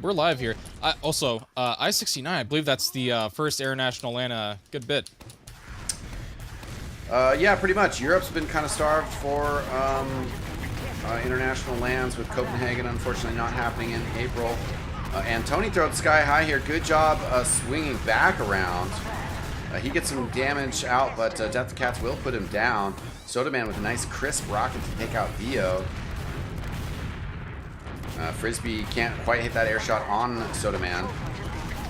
We're live here. Also, I-69, I believe that's the first international LAN a good bit. Yeah, pretty much. Europe's been kind of starved for international lands, with Copenhagen unfortunately not happening in April. And Tony throws sky high here. Good job swinging back around. He gets some damage out, but Death to Cats will put him down. Soda Man with a nice crisp rocket to take out Vio. Frisbee can't quite hit that air shot on Soda Man,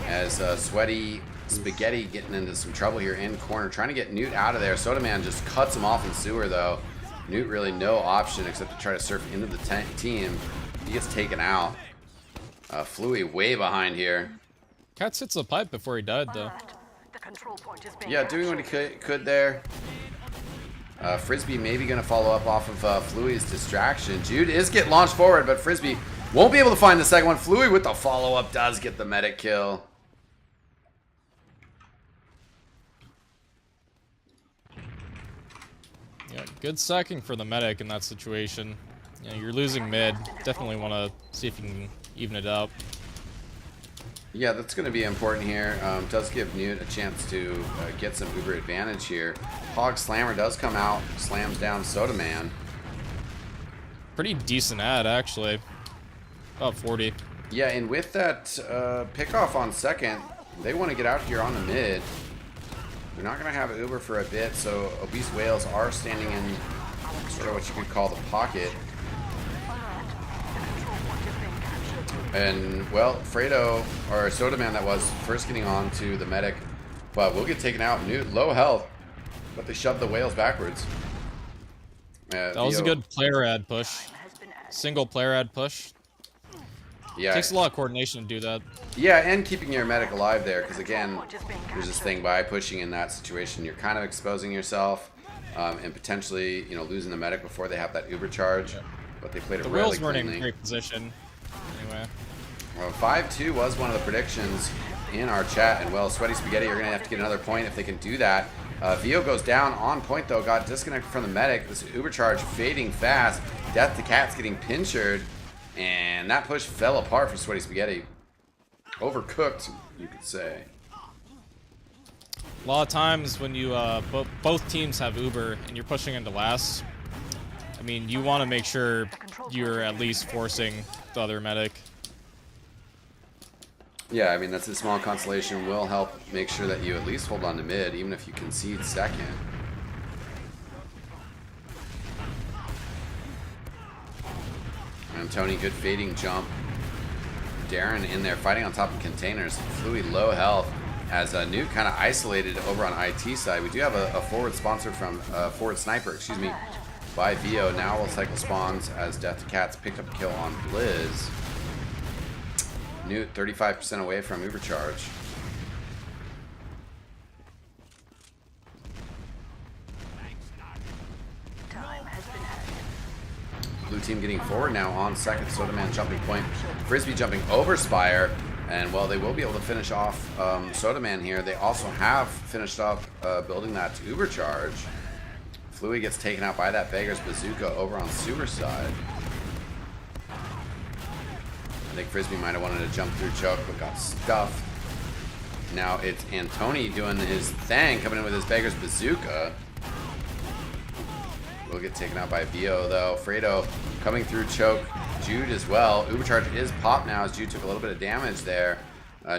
as Sweaty Spaghetti getting into some trouble here in corner, trying to get Newt out of there. Soda Man just cuts him off in sewer, though. Newt really no option except to try to surf into the team. He gets taken out. Fluey way behind here. Cats hits a pipe before he died, though. The control point is being Yeah, doing what he could there. Frisbee maybe going to follow up off of Fluey's distraction. Jude is getting launched forward, but Frisbee won't be able to find the second one. Fluey with the follow-up does get the medic kill. Yeah, good sacking for the medic in that situation. You know, you're losing mid. Definitely want to see if you can even it out. Yeah, that's going to be important here. Does give Newt a chance to get some uber advantage here. Hog Slammer does come out, slams down Soda Man. Pretty decent ad, actually. About 40. Yeah, and with that pickoff on second, they want to get out here on the mid. They're not going to have Uber for a bit, so Obese Whales are standing in sort of what you could call the pocket. And, well, Fredo, or Soda Man that was, first getting on to the medic, but will get taken out. Newt, low health, but they shoved the Whales backwards. That was a good player ad push. Single player ad push. Yeah. Takes a lot of coordination to do that. Yeah, and keeping your medic alive there, because again, there's this thing, by pushing in that situation, you're kind of exposing yourself, and potentially, you know, losing the medic before they have that Uber charge. Yeah. But they played it really Whales weren't cleanly. in great position. Anyway. Well, 5-2 was one of the predictions in our chat, and well, Sweaty Spaghetti are going to have to get another point if they can do that. Vio goes down on point, though, got disconnected from the medic. This Uber charge fading fast. Death to Cats getting pinchered, and that push fell apart for Sweaty Spaghetti. Overcooked, you could say. A lot of times when you both teams have Uber and you're pushing into last, I mean, you want to make sure you're at least forcing the other medic. Yeah, I mean, that's a small consolation. Will help make sure that you at least hold on to mid, even if you concede second. And Tony, good fading jump. Darren in there fighting on top of containers. Fluey low health. as Newt kind of isolated over on IT side. We do have a forward sponsor from forward sniper, excuse me, by Vio. Now will cycle spawns as Death to Cats picked up a kill on Blizz. Newt 35% away from Ubercharge. Blue team getting forward now on second. Sodaman jumping point. Frisbee jumping over Spire. And while they will be able to finish off Sodaman here, they also have finished up building that to Ubercharge. Fluey gets taken out by that Beggar's Bazooka over on sewer side. I think Frisbee might have wanted to jump through choke, but got stuffed. Now it's Antoni doing his thing, coming in with his Beggar's Bazooka. Will get taken out by Vio though. Fredo coming through choke. Jude as well. Ubercharge is popped now as Jude took a little bit of damage there.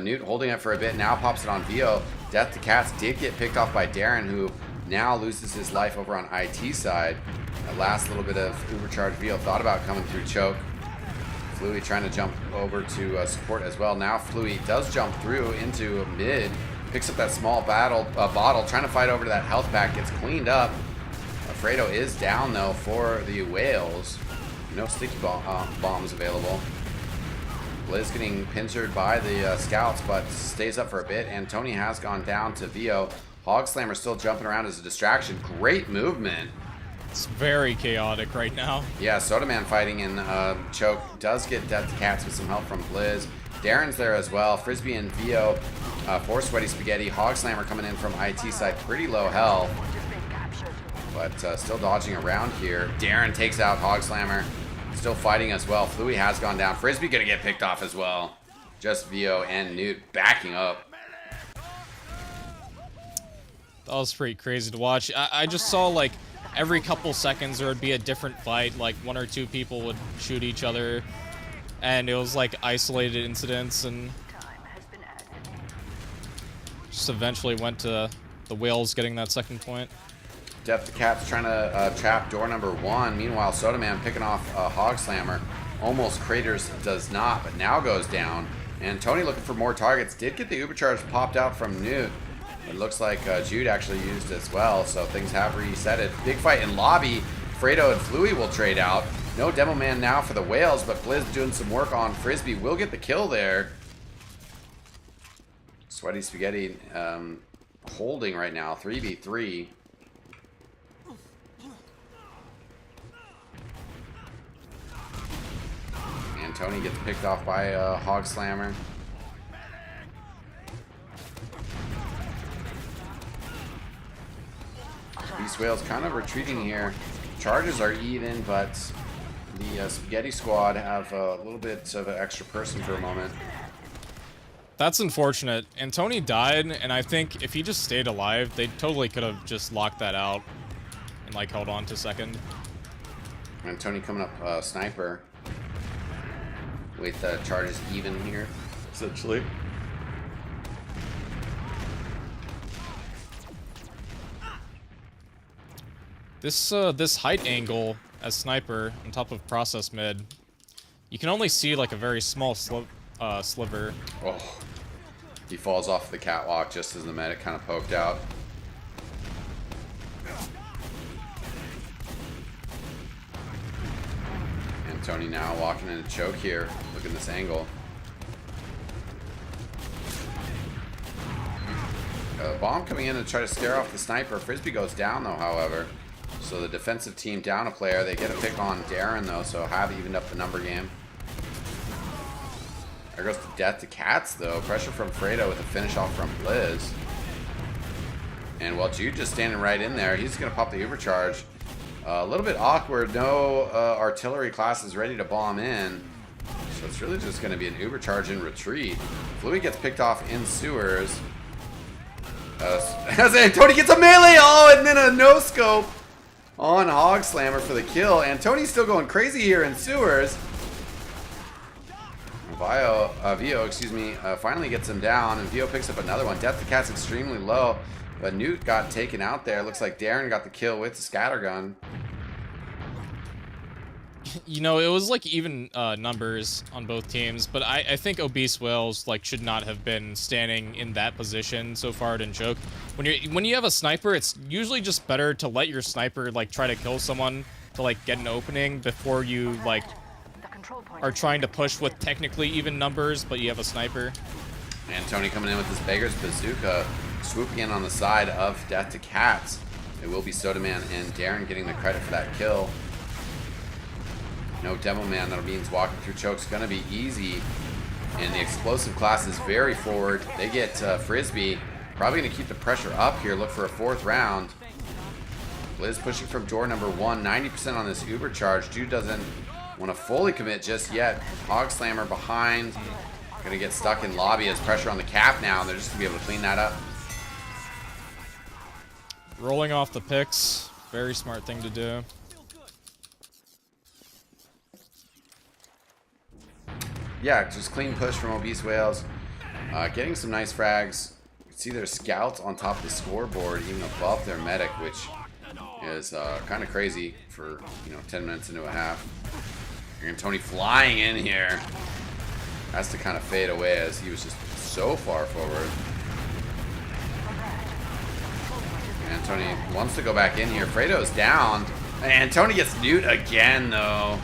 Newt holding it for a bit, now pops it on Vio. Death to Cats did get picked off by Darren, who now loses his life over on IT side. That last little bit of Ubercharge Vio thought about coming through choke. Fluey trying to jump over to support as well. Now Fluey does jump through into mid, picks up that small bottle, trying to fight over to that health pack, gets cleaned up. Fredo is down though for the whales. No sticky bombs available. Blizz getting pincered by the scouts, but stays up for a bit. And Tony has gone down to Vio. Hog Slammer still jumping around as a distraction. Great movement. It's very chaotic right now. Yeah, Sodaman fighting in choke. Does get Death to Cats with some help from Blizz. Darren's there as well. Frisbee and Vio for Sweaty Spaghetti. Hog Slammer coming in from IT side. Pretty low health, but still dodging around here. Darren takes out Hog Slammer. Still fighting as well. Fluey has gone down. Frisbee gonna get picked off as well. Just Vio and Newt backing up. That was pretty crazy to watch. I just saw like every couple seconds there would be a different fight. Like one or two people would shoot each other, and it was like isolated incidents, and just eventually went to the whales getting that second point. Death to Cats trying to trap door number 1. Meanwhile, Sodaman picking off Hog Slammer. Almost craters, does not, but now goes down. And Tony looking for more targets. Did get the Ubercharge popped out from Newt. It looks like Jude actually used as well, so things have resetted. Big fight in lobby. Fredo and Fluey will trade out. No Demo Man now for the whales, but Blizz doing some work on Frisbee. Will get the kill there. Sweaty Spaghetti holding right now, 3v3. And Tony gets picked off by Hog Slammer. These whales kind of retreating here. Charges are even, but the Spaghetti Squad have a little bit of an extra person for a moment. That's unfortunate. And Tony died, and I think if he just stayed alive, they totally could have just locked that out and like held on to second. And Tony coming up sniper with charges even here, essentially. This height angle as sniper on top of process mid, you can only see like a very small sliver. Oh, he falls off the catwalk just as the medic kind of poked out. And Tony now walking in a choke here. Look at this angle. Bomb coming in to try to scare off the sniper. Frisbee goes down though, however. So the defensive team down a player. They get a pick on Darren though, so have evened up the number game. There goes to Death to Cats though. Pressure from Fredo with a finish off from Blizz. And while Jude just standing right in there, he's going to pop the Ubercharge. A little bit awkward. No artillery classes ready to bomb in. So it's really just going to be an Ubercharge in retreat. Fluey gets picked off in sewers. As Tony gets a melee. Oh, and then a no-scope on Hog Slammer for the kill. And Tony's still going crazy here in sewers. Vio, excuse me, finally gets him down, and Vio picks up another one. Death to Cat's extremely low, but Newt got taken out there. Looks like Darren got the kill with the scattergun. You know, it was like even numbers on both teams, but I think Obese Whales like should not have been standing in that position so far in choke. When you have a sniper, it's usually just better to let your sniper like try to kill someone to like get an opening before you like The control point are is trying to push with technically even numbers, but you have a sniper. And Tony coming in with his Beggar's Bazooka, swooping in on the side of Death to Cats. It will be Soda Man and Darren getting the credit for that kill. No Demo Man, that means walking through choke's gonna be easy. And the explosive class is very forward. They get Frisbee. Probably gonna keep the pressure up here, look for a 4th round. Liz pushing from door number 1, 90% on this Uber charge. Dude doesn't want to fully commit just yet. Hog Slammer behind. Gonna get stuck in lobby as pressure on the cap now, and they're just gonna be able to clean that up. Rolling off the picks, very smart thing to do. Yeah, just clean push from Obese Whales. Getting some nice frags. You can see their scouts on top of the scoreboard, even above their medic, which is kind of crazy for 10 minutes into a half. You're Tony flying in here. Has to kind of fade away as he was just so far forward. And Tony wants to go back in here. Fredo's down. And Tony gets Newt again, though.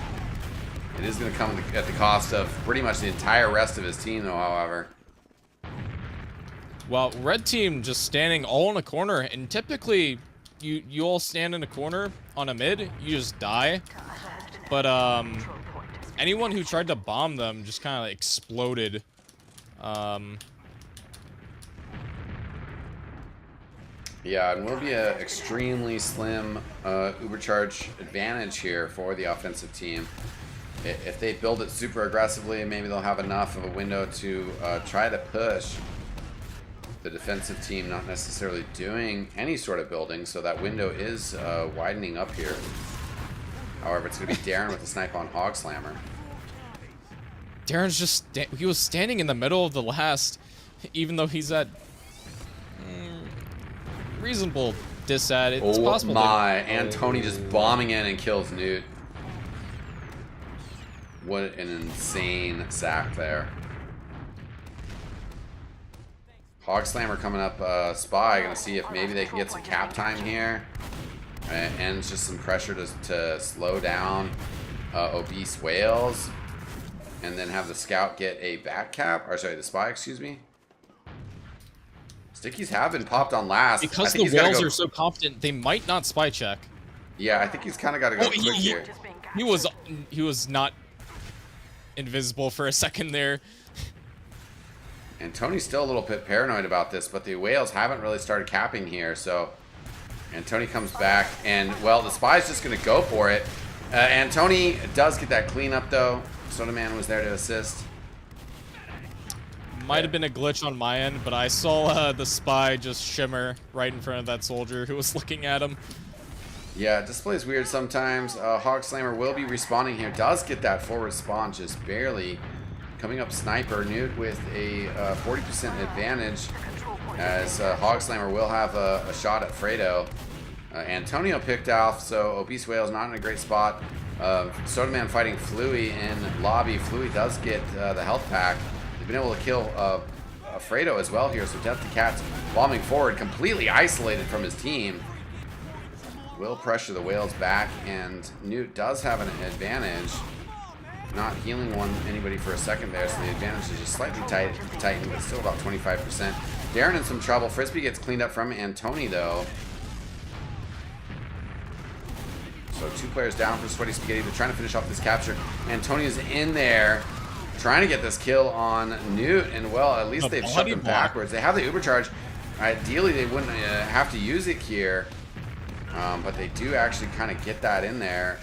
It is going to come at the cost of pretty much the entire rest of his team, though, however. Well, red team just standing all in a corner, and typically you all stand in a corner on a mid, you just die. But anyone who tried to bomb them just kind of exploded. Yeah, and will be an extremely slim Ubercharge advantage here for the offensive team. If they build it super aggressively, maybe they'll have enough of a window to try to push the defensive team, not necessarily doing any sort of building, so that window is widening up here. However, it's going to be Darren with a snipe on Hog Slammer. Darren's just he was standing in the middle of the last, even though he's at reasonable disad. It's possible. Oh my! And Tony just bombing in and kills Newt. What an insane sack there. Hog Slammer coming up Spy. Gonna see if maybe they can get some cap time here. And it's just some pressure to slow down Obese Whales. And then have the Scout get a back cap. Or sorry, the Spy, excuse me. Stickies have been popped on last. Because the Whales are so confident, they might not spy check. Yeah, I think he's kind of got to go quick here. He was not invisible for a second there. And Tony's still a little bit paranoid about this, but the Whales haven't really started capping here, so... And Tony comes back, and, well, the Spy's just going to go for it. And Tony does get that cleanup, though. Soda Man was there to assist. Might have been a glitch on my end, but I saw the Spy just shimmer right in front of that soldier who was looking at him. Yeah, displays weird sometimes. Hog Slammer will be respawning here. Does get that forward spawn, just barely. Coming up Sniper, Newt with a 40% advantage, as Hog Slammer will have a shot at Fredo. Antonio picked off, so Obese Whale's not in a great spot. Soda Man fighting Fluey in lobby. Fluey does get the health pack. They've been able to kill Fredo as well here, so Death to Cats bombing forward, completely isolated from his team. Will pressure the Whales back, and Newt does have an advantage. Not healing anybody for a second there, so the advantage is just slightly tightened, but still about 25%. Darren in some trouble. Frisbee gets cleaned up from Antony, though. So 2 players down for Sweaty Spaghetti. They're trying to finish off this capture. Antony's in there, trying to get this kill on Newt, and, well, at least they've shoved him backwards. They have the Uber charge. Ideally, they wouldn't have to use it here, but they do actually kind of get that in there.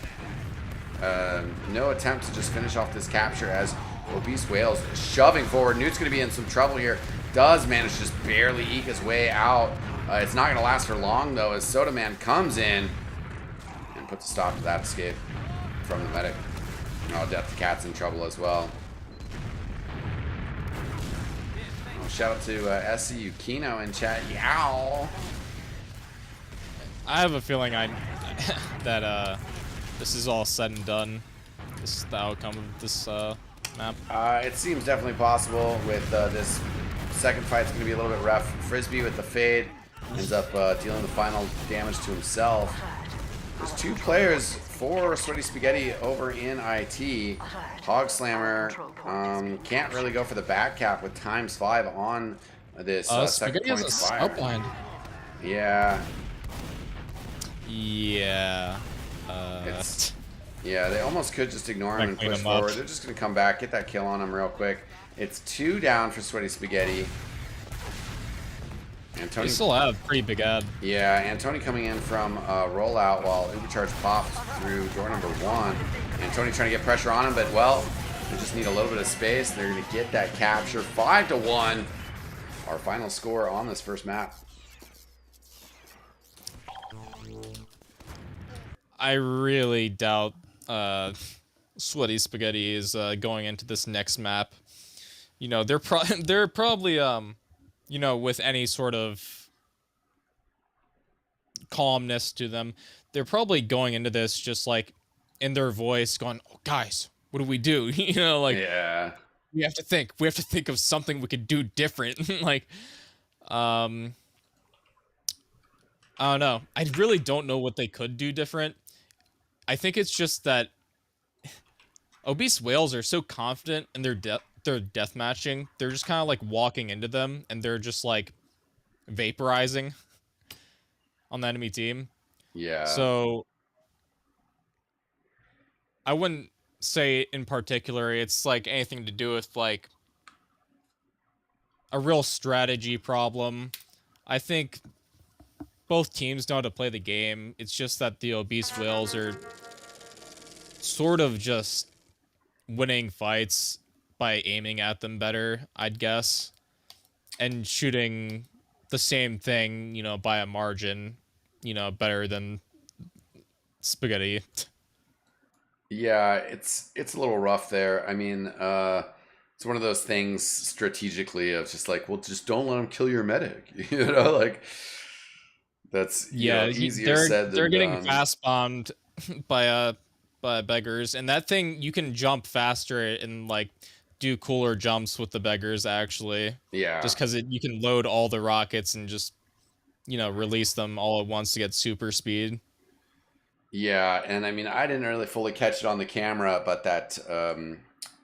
No attempt to just finish off this capture as Obese Whales shoving forward. Newt's going to be in some trouble here. Does manage to just barely eke his way out. It's not going to last for long, though, as Soda Man comes in and puts a stop to that escape from the medic. Oh, Death to Cat's in trouble as well. Oh, shout out to SCU Kino in chat. Yow! I have a feeling that this is all said and done. This is the outcome of this map. It seems definitely possible with this second fight's going to be a little bit rough. Frisbee with the fade ends up dealing the final damage to himself. There's 2 players for Sweaty Spaghetti over in IT. Hog Slammer can't really go for the back cap with ×5 on this second Spaghetti point has a fire. scout blind. Yeah. Yeah. Yeah, they almost could just ignore him and Clean push him up. forward. They're just going to come back, get that kill on him real quick. It's 2 down for Sweaty Spaghetti. They still have pretty big ad. Yeah, Antony coming in from rollout while Ubercharge pops through door number 1. Antony trying to get pressure on him, but well, they just need a little bit of space. They're going to get that capture. 5-1. Our final score on this first map. I really doubt Sweaty Spaghetti is going into this next map. You know, they're probably you know, with any sort of calmness to them, they're probably going into this just like in their voice going, "Oh, guys, what do we do?" You know, like, yeah, we have to think of something we could do different. Like, I don't know. I really don't know what they could do different. I think it's just that Obese whales are so confident in their death matching. They're just kind of like walking into them and they're just like vaporizing on the enemy team. yeah. So I wouldn't say in particular it's like anything to do with like a real strategy problem. I think both teams know how to play the game. It's just that the Obese whales are sort of just winning fights by aiming at them better, I'd guess, and shooting the same thing, you know, by a margin, you know, better than Spaghetti. Yeah, it's a little rough there. I mean, it's one of those things strategically of just like, well, just don't let them kill your medic. You know, like that's easier said than they're getting done. fast bombed by beggars, and that thing you can jump faster and like do cooler jumps with the beggars actually. Yeah, Just because you can load all the rockets and just, you know, release them all at once to get super speed. Yeah, and I mean, I didn't really fully catch it on the camera, but that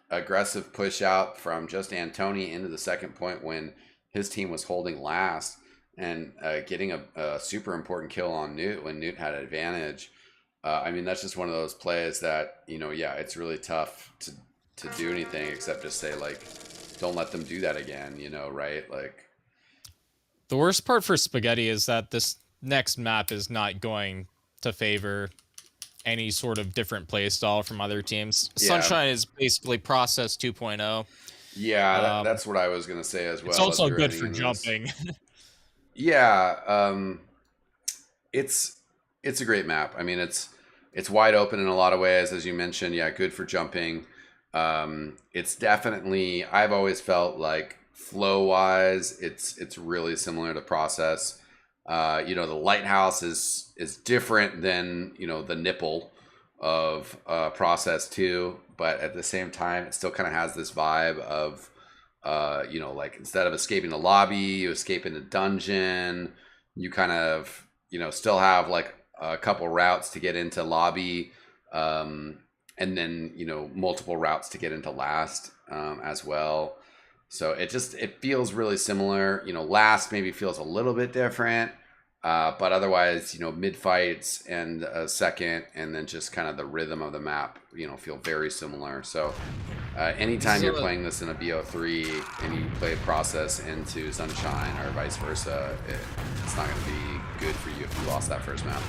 aggressive push out from just Antony into the second point when his team was holding last and getting a super important kill on Newt when Newt had advantage. I mean, that's just one of those plays that, you know, yeah, it's really tough to do anything except just say, like, don't let them do that again, you know, right? Like, The worst part for Spaghetti is that this next map is not going to favor any sort of different play style from other teams. Yeah. Sunshine is basically process 2.0. yeah, that's what I was going to say as well. It's also as we're good heading for into this. jumping. Yeah, it's a great map. I mean, it's wide open in a lot of ways, as you mentioned. Yeah, good for jumping. It's definitely, I've always felt like flow wise, it's really similar to process. You know, the lighthouse is different than, you know, the nipple of process 2, but at the same time, it still kind of has this vibe of, you know, like instead of escaping the lobby, you escape in the dungeon. You kind of, you know, still have like a couple routes to get into lobby, and then, you know, multiple routes to get into last as well. So it feels really similar. You know, last maybe feels a little bit different, but otherwise, you know, mid fights and second, and then just kind of the rhythm of the map, you know, feel very similar. So anytime you're playing this in a BO3 and you play process into Sunshine or vice versa, it's not going to be good for you if you lost that first map.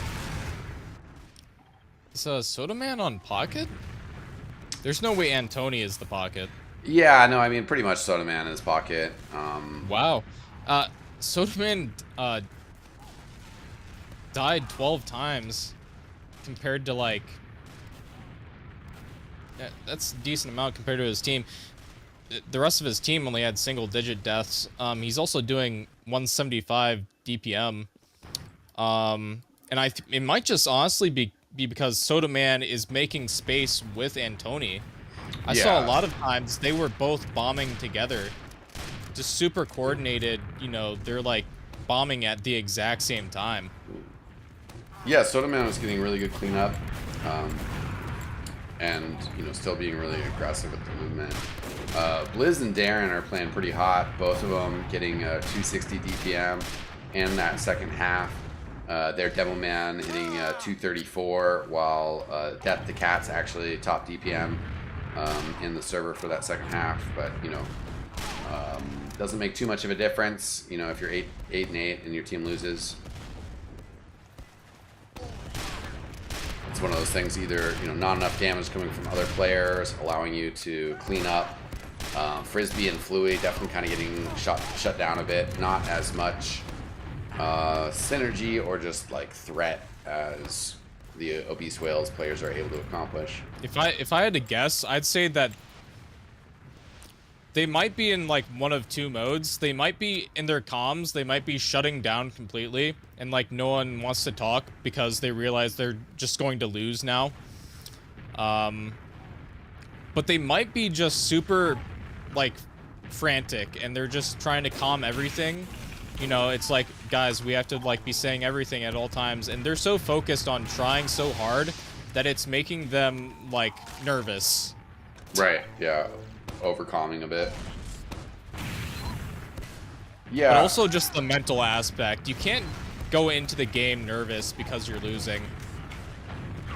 Is Soda Man on Pocket? There's no way Antony is the Pocket. Yeah, no, I mean, pretty much Soda Man in his pocket. Wow. Soda Man died 12 times compared to like... That's a decent amount compared to his team. The rest of his team only had single-digit deaths. He's also doing 175 DPM. And it might just honestly be be because Soda Man is making space with Antoni. I saw Yeah. a lot of times they were both bombing together. Just super coordinated, you know, they're like bombing at the exact same time. Yeah, Soda Man was getting really good cleanup, and you know, still being really aggressive with the movement. Blizz and Darren are playing pretty hot. Both of them getting 260 DPM in that second half. Their Demo Man hitting 234, while Death the Cat's actually top DPM in the server for that second half. But you know, doesn't make too much of a difference. You know, if you're 8-8 and your team loses. It's one of those things, either, you know, not enough damage coming from other players, allowing you to clean up. Frisbee and Fluey definitely kind of getting shut down a bit. Not as much synergy or just like threat as the Obese Whales players are able to accomplish. If I had to guess, I'd say that they might be in like one of two modes. They might be in their comms, they might be shutting down completely, and like no one wants to talk because they realize they're just going to lose now. But they might be just super like frantic and they're just trying to calm everything. You know, it's like, guys, we have to like be saying everything at all times, and they're so focused on trying so hard that it's making them like nervous. Right, yeah. Overcalming a bit. Yeah. But also just the mental aspect. You can't go into the game nervous because you're losing.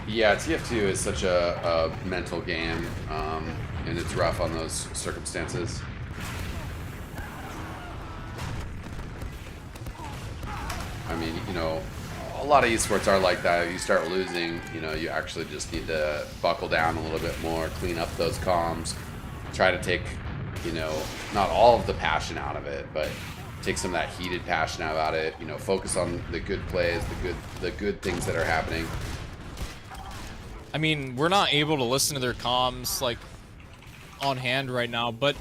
Yeah, TF2 is such a mental game, and it's rough on those circumstances. I mean, you know, a lot of esports are like that. If you start losing, you know, you actually just need to buckle down a little bit more, clean up those comms, try to take, you know, not all of the passion out of it, but take some of that heated passion out about it. You know, focus on the good plays, the good things that are happening. I mean, we're not able to listen to their comms like on hand right now, but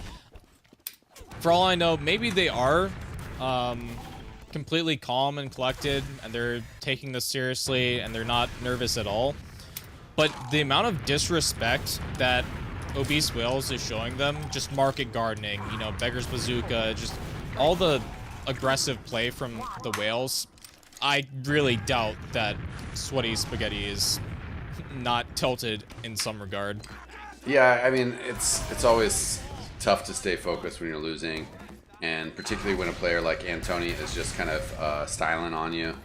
for all I know, maybe they are completely calm and collected and they're taking this seriously and they're not nervous at all. But the amount of disrespect that Obese Whales is showing them, just market gardening, you know, Beggar's Bazooka, just all the aggressive play from the Whales, I really doubt that Sweaty Spaghetti is not tilted in some regard. Yeah, I mean, it's always tough to stay focused when you're losing, and particularly when a player like Antoni is just kind of styling on you.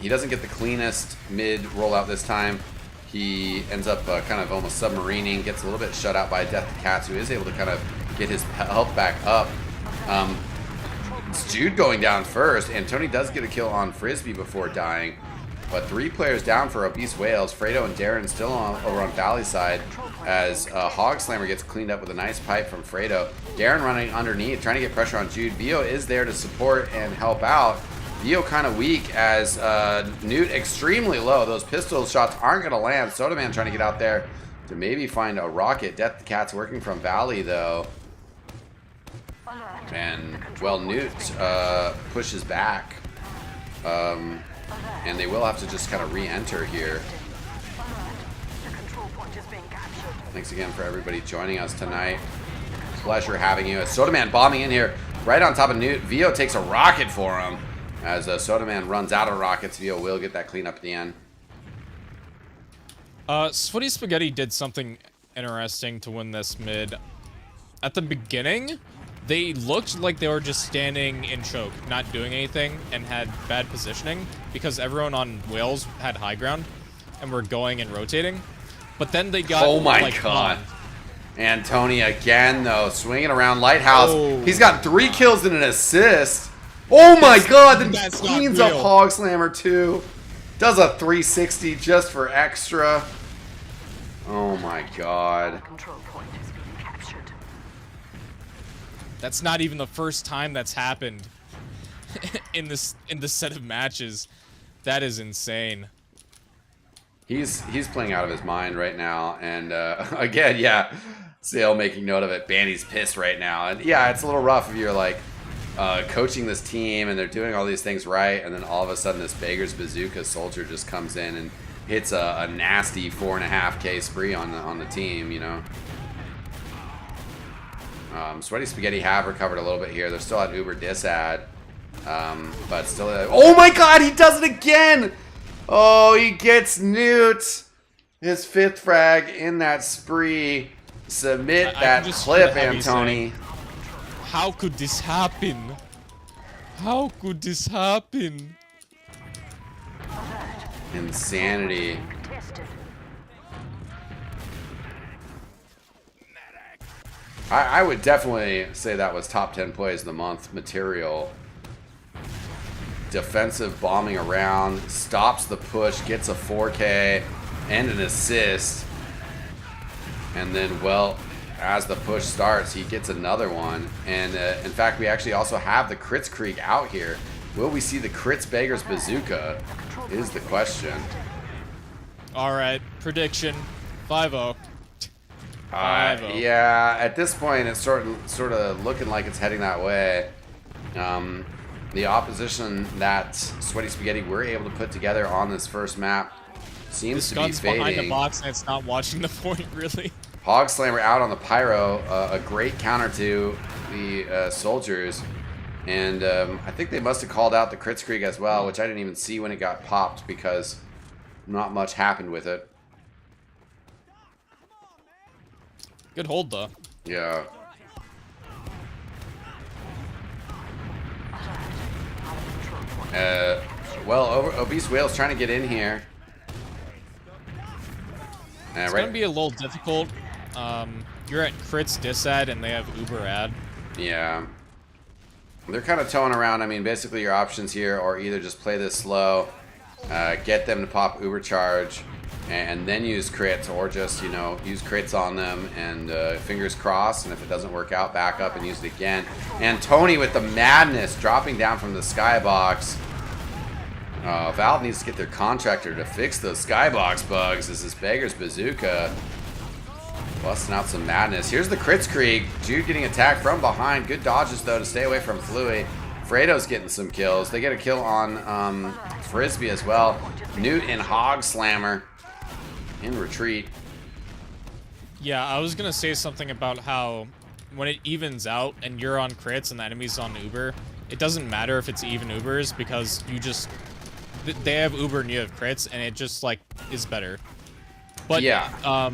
He doesn't get the cleanest mid rollout this time. He ends up kind of almost submarining, gets a little bit shut out by Death the Cats, who is able to kind of get his health back up. It's Jude going down first. Antoni does get a kill on Frisbee before dying. But 3 players down for Obese Whales. Fredo and Darren still over on Valley side as Hog Slammer gets cleaned up with a nice pipe from Fredo. Darren running underneath, trying to get pressure on Jude. Vio is there to support and help out. Vio kind of weak as Newt extremely low. Those pistol shots aren't going to land. Soda Man trying to get out there to maybe find a rocket. Death the Cat's working from Valley though. And, well, Newt pushes back. And they will have to just kind of re-enter here. Thanks again for everybody joining us tonight. Pleasure having you. Soda Man bombing in here right on top of Newt. Vio takes a rocket for him. As Soda Man runs out of rockets, Vio will get that clean up at the end. Sweaty Spaghetti did something interesting to win this mid. At the beginning, they looked like they were just standing in choke, not doing anything, and had bad positioning because everyone on Whales had high ground and were going and rotating. But then they got, oh my like, god. Antoni again, though, swinging around Lighthouse. Oh. He's got 3 kills and an assist. Oh my god, then cleans up Hog Slammer too. Does a 360 just for extra. Oh my god. That's not even the first time that's happened in this set of matches. That is insane. He's playing out of his mind right now, and again, yeah, Sale making note of it. Bandy's pissed right now, and yeah, it's a little rough if you're like coaching this team and they're doing all these things right, and then all of a sudden this Beggar's Bazooka soldier just comes in and hits a nasty 4.5K spree on the team, you know. Sweaty Spaghetti have recovered a little bit here. They're still at Uber Disad. But still... oh my god, he does it again! Oh, he gets Newt. His 5th frag in that spree. Submit that clip, Antony. How could this happen? How could this happen? Insanity. I would definitely say that was top 10 plays of the month material. Defensive bombing around, stops the push, gets a 4K and an assist. And then, well, as the push starts, he gets another one. And in fact, we actually also have the Crits Krieg out here. Will we see the Crits Beggar's Bazooka is the question. All right, prediction 5-0. 5-0. Yeah, at this point, it's sort of looking like it's heading that way. The opposition that Sweaty Spaghetti were able to put together on this first map seems to be gun's fading. behind the box and it's not watching the point, really. Hog Slammer out on the Pyro, a great counter to the soldiers. And I think they must have called out the Crits Krieg as well, which I didn't even see when it got popped because not much happened with it. Good hold, though. Yeah. Well, Obese Whale's trying to get in here. It's gonna be a little difficult. You're at Crits Disad and they have Uber Ad. Yeah. They're kind of towing around. I mean, basically your options here are either just play this slow, get them to pop Uber Charge, and then use crits, or just, you know, use crits on them and fingers crossed, and if it doesn't work out, back up and use it again. And Tony with the madness dropping down from the skybox. Valve needs to get their contractor to fix those skybox bugs as this Beggar's Bazooka busting out some madness. Here's the Crits Krieg. Jude getting attacked from behind. Good dodges, though, to stay away from Fluey. Fredo's getting some kills. They get a kill on Frisbee as well. Newt and Hog Slammer in retreat. Yeah, I was gonna say something about how when it evens out and you're on crits and the enemy's on Uber, it doesn't matter if it's even Ubers because you just... they have Uber and you have crits, and it just, like, is better. But, yeah.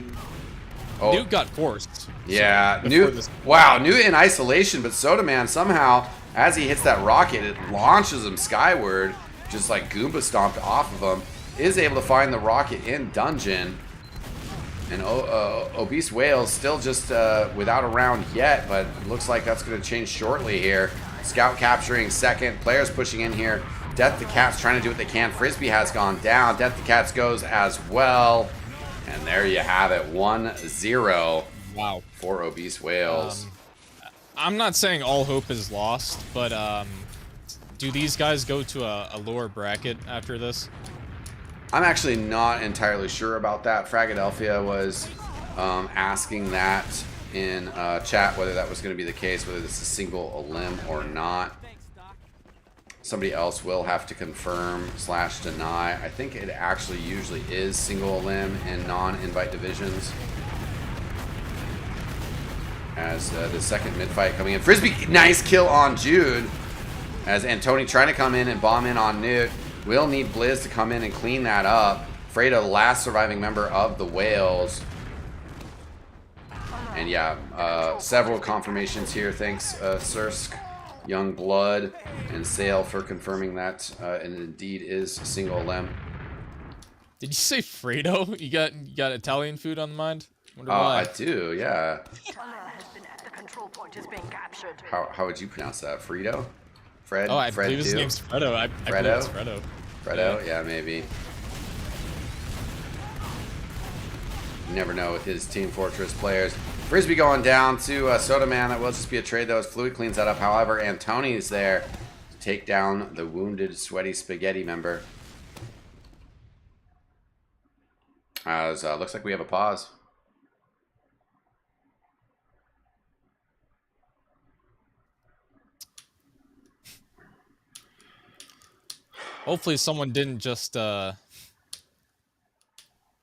Newt got forced. Yeah, Newt. Wow, Newt in isolation, but Soda Man somehow, as he hits that rocket, it launches him skyward, just like Goomba stomped off of him, is able to find the rocket in dungeon. And Obese Whale still just without a round yet, but it looks like that's going to change shortly here. Scout capturing second, players pushing in here. Death to Cats trying to do what they can. Frisbee has gone down. Death to Cats goes as well. And there you have it, 1-0. Wow. For Obese Whales. I'm not saying all hope is lost, but do these guys go to a lower bracket after this? I'm actually not entirely sure about that. Fragadelphia was asking that in chat, whether that was going to be the case, whether this is single elim or not. Somebody else will have to confirm / deny. I think it actually usually is single elim in non-invite divisions. As the second mid-fight coming in. Frisbee, nice kill on Jude. As Antony trying to come in and bomb in on Newt. We'll need Blizz to come in and clean that up. Fredo, the last surviving member of the Whales. And yeah, several confirmations here. Thanks, Sursk, Young Blood, and Sale for confirming that it indeed is single elim. Did you say Fredo? You got Italian food on the mind? Wonder why. I do, yeah. The control point is being captured. How would you pronounce that? Fredo? Fred? Oh, I Fred believe his too? name's Fredo. I believe it's Fredo. Fredo? Yeah, maybe. You never know with his Team Fortress players. Frisbee going down to Soda Man. That will just be a trade, though, as Fluid cleans that up. However, Antony's there to take down the wounded Sweaty Spaghetti member. As looks like we have a pause. Hopefully someone didn't just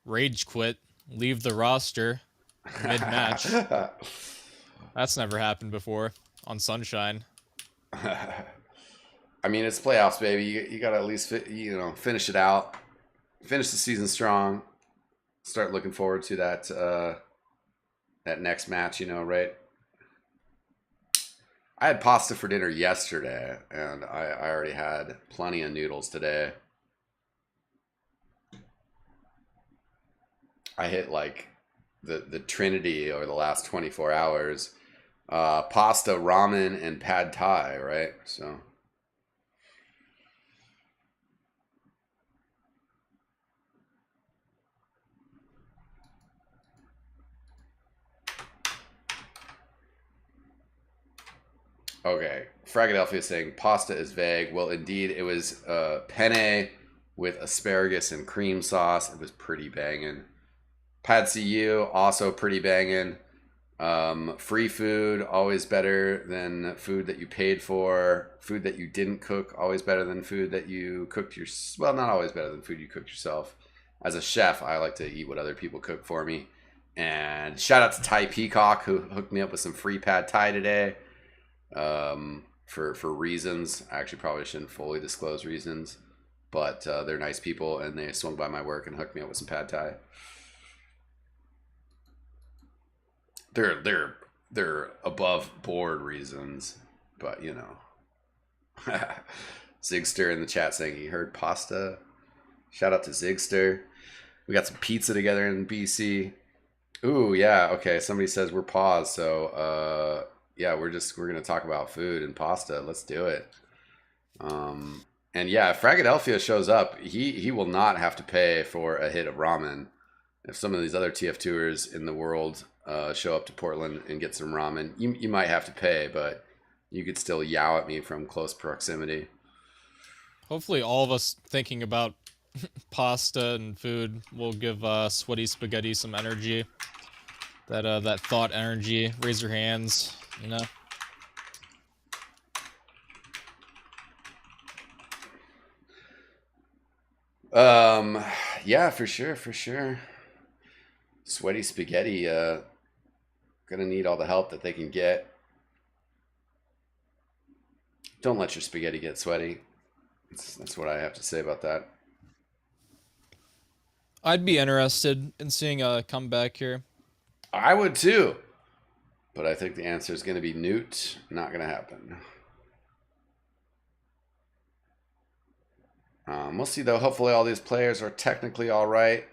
rage quit, leave the roster mid-match. That's never happened before on Sunshine. I mean, it's playoffs, baby. You got to at least, finish it out. Finish the season strong. Start looking forward to that next match, right? I had pasta for dinner yesterday, and I already had plenty of noodles today. I hit like the trinity over the last 24 hours. Pasta, ramen, and pad thai, right? So okay, Fragadelphia saying pasta is vague. Well, indeed, it was penne with asparagus and cream sauce. It was pretty banging. Pad CU, also pretty banging. Free food, always better than food that you paid for. Food that you didn't cook, always better than food that you cooked well, not always better than food you cooked yourself. As a chef, I like to eat what other people cook for me. And shout out to Thai Peacock, who hooked me up with some free pad thai today. For reasons. I actually probably shouldn't fully disclose reasons, but they're nice people, and they swung by my work and hooked me up with some pad thai. They're above board reasons, but Zigster in the chat saying he heard pasta. Shout out to Zigster. We got some pizza together in BC. Ooh, yeah, okay. Somebody says we're paused, so yeah, we're gonna talk about food and pasta. Let's do it. And yeah, if Fragadelphia shows up, he will not have to pay for a hit of ramen. If some of these other TF2ers in the world show up to Portland and get some ramen, you might have to pay, but you could still yow at me from close proximity. Hopefully all of us thinking about pasta and food will give Sweaty Spaghetti some energy. That thought energy. Raise your hands, Yeah, for sure. Sweaty Spaghetti, gonna need all the help that they can get. Don't let your spaghetti get sweaty. That's what I have to say about that. I'd be interested in seeing a comeback here. I would too, but I think the answer is going to be Newt. Not going to happen. We'll see though. Hopefully all these players are technically all right.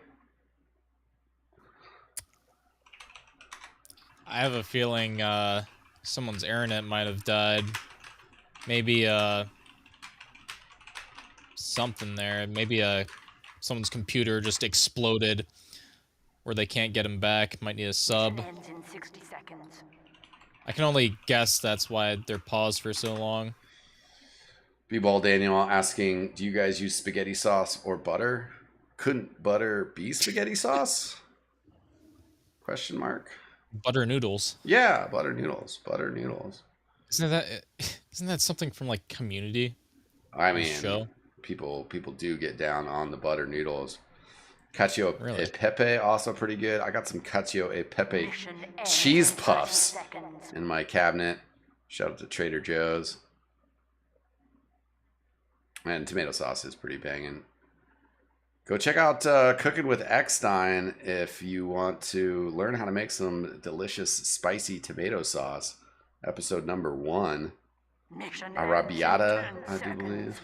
I have a feeling someone's internet might have died. Maybe something there. Maybe someone's computer just exploded where they can't get him back. Might need a sub. Ends in 60 seconds. I can only guess that's why they're paused for so long. B-Ball Daniel asking, do you guys use spaghetti sauce or butter? Couldn't butter be spaghetti sauce? Question mark. Butter noodles. Yeah, butter noodles. Butter noodles. Isn't that something from like Community? I mean, show? People do get down on the butter noodles. Cacio Really? e pepe, also pretty good. I got some cacio e pepe Mission ends cheese in 30 puffs seconds. in my cabinet. Shout out to Trader Joe's. And tomato sauce is pretty banging. Go check out Cooking with eXtine if you want to learn how to make some delicious spicy tomato sauce. Episode number 1. Mission Arrabbiata, ends in 10 I do seconds. believe.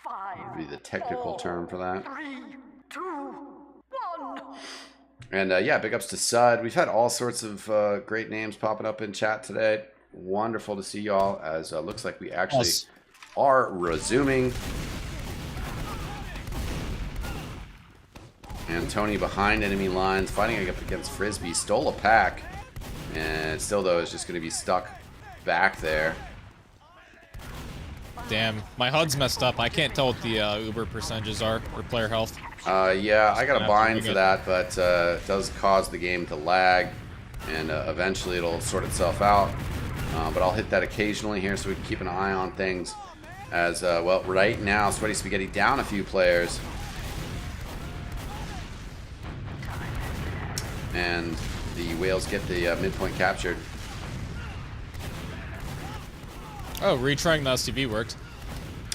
5, Would be the technical term for that. 3, 2, 1. And yeah, big ups to Sud. We've had all sorts of great names popping up in chat today. Wonderful to see y'all, as looks like we actually Yes. are resuming. And Tony behind enemy lines, fighting up against Frisbee, stole a pack. And still, though, is just going to be stuck back there. Damn, my HUD's messed up. I can't tell what the Uber percentages are or player health. Yeah, I got a Have to bind make for it. that, but it does cause the game to lag. And eventually it'll sort itself out. But I'll hit that occasionally here so we can keep an eye on things. As, well, right now, Sweaty Spaghetti down a few players. and the Whales get the midpoint captured. Oh, retrying the STV worked.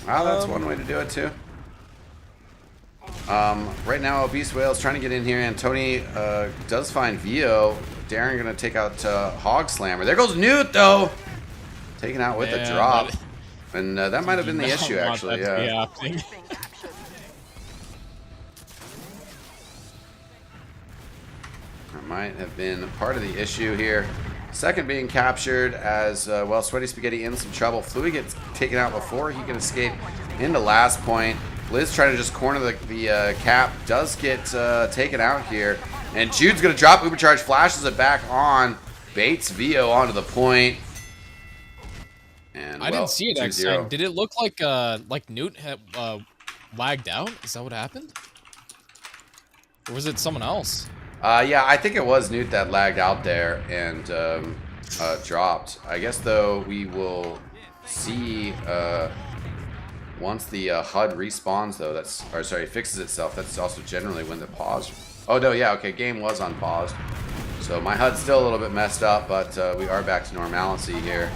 Ah, that's one way to do it too. Right now, Obese Whale's trying to get in here, and Tony does find Vio. Darren gonna take out Hog Slammer. There goes Newt though, taken out with a drop, and that might have been the issue actually. Yeah. Being captured. That might have been part of the issue here. Second being captured as, well, Sweaty Spaghetti in some trouble. Fluey gets taken out before he can escape into last point. Liz trying to just corner the cap. Does get taken out here. And Jude's going to drop Ubercharge, flashes it back on. Baits Vio onto the point. And, I didn't see it 2-0. actually. Did it look like Newt had lagged out? Is that what happened? Or was it someone else? Yeah, I think it was Newt that lagged out there and dropped. I guess, though, we will see once the HUD respawns, though. Fixes itself. That's also generally when the pause. Oh, no, yeah, okay, game was on pause. So my HUD's still a little bit messed up, but we are back to normalcy here.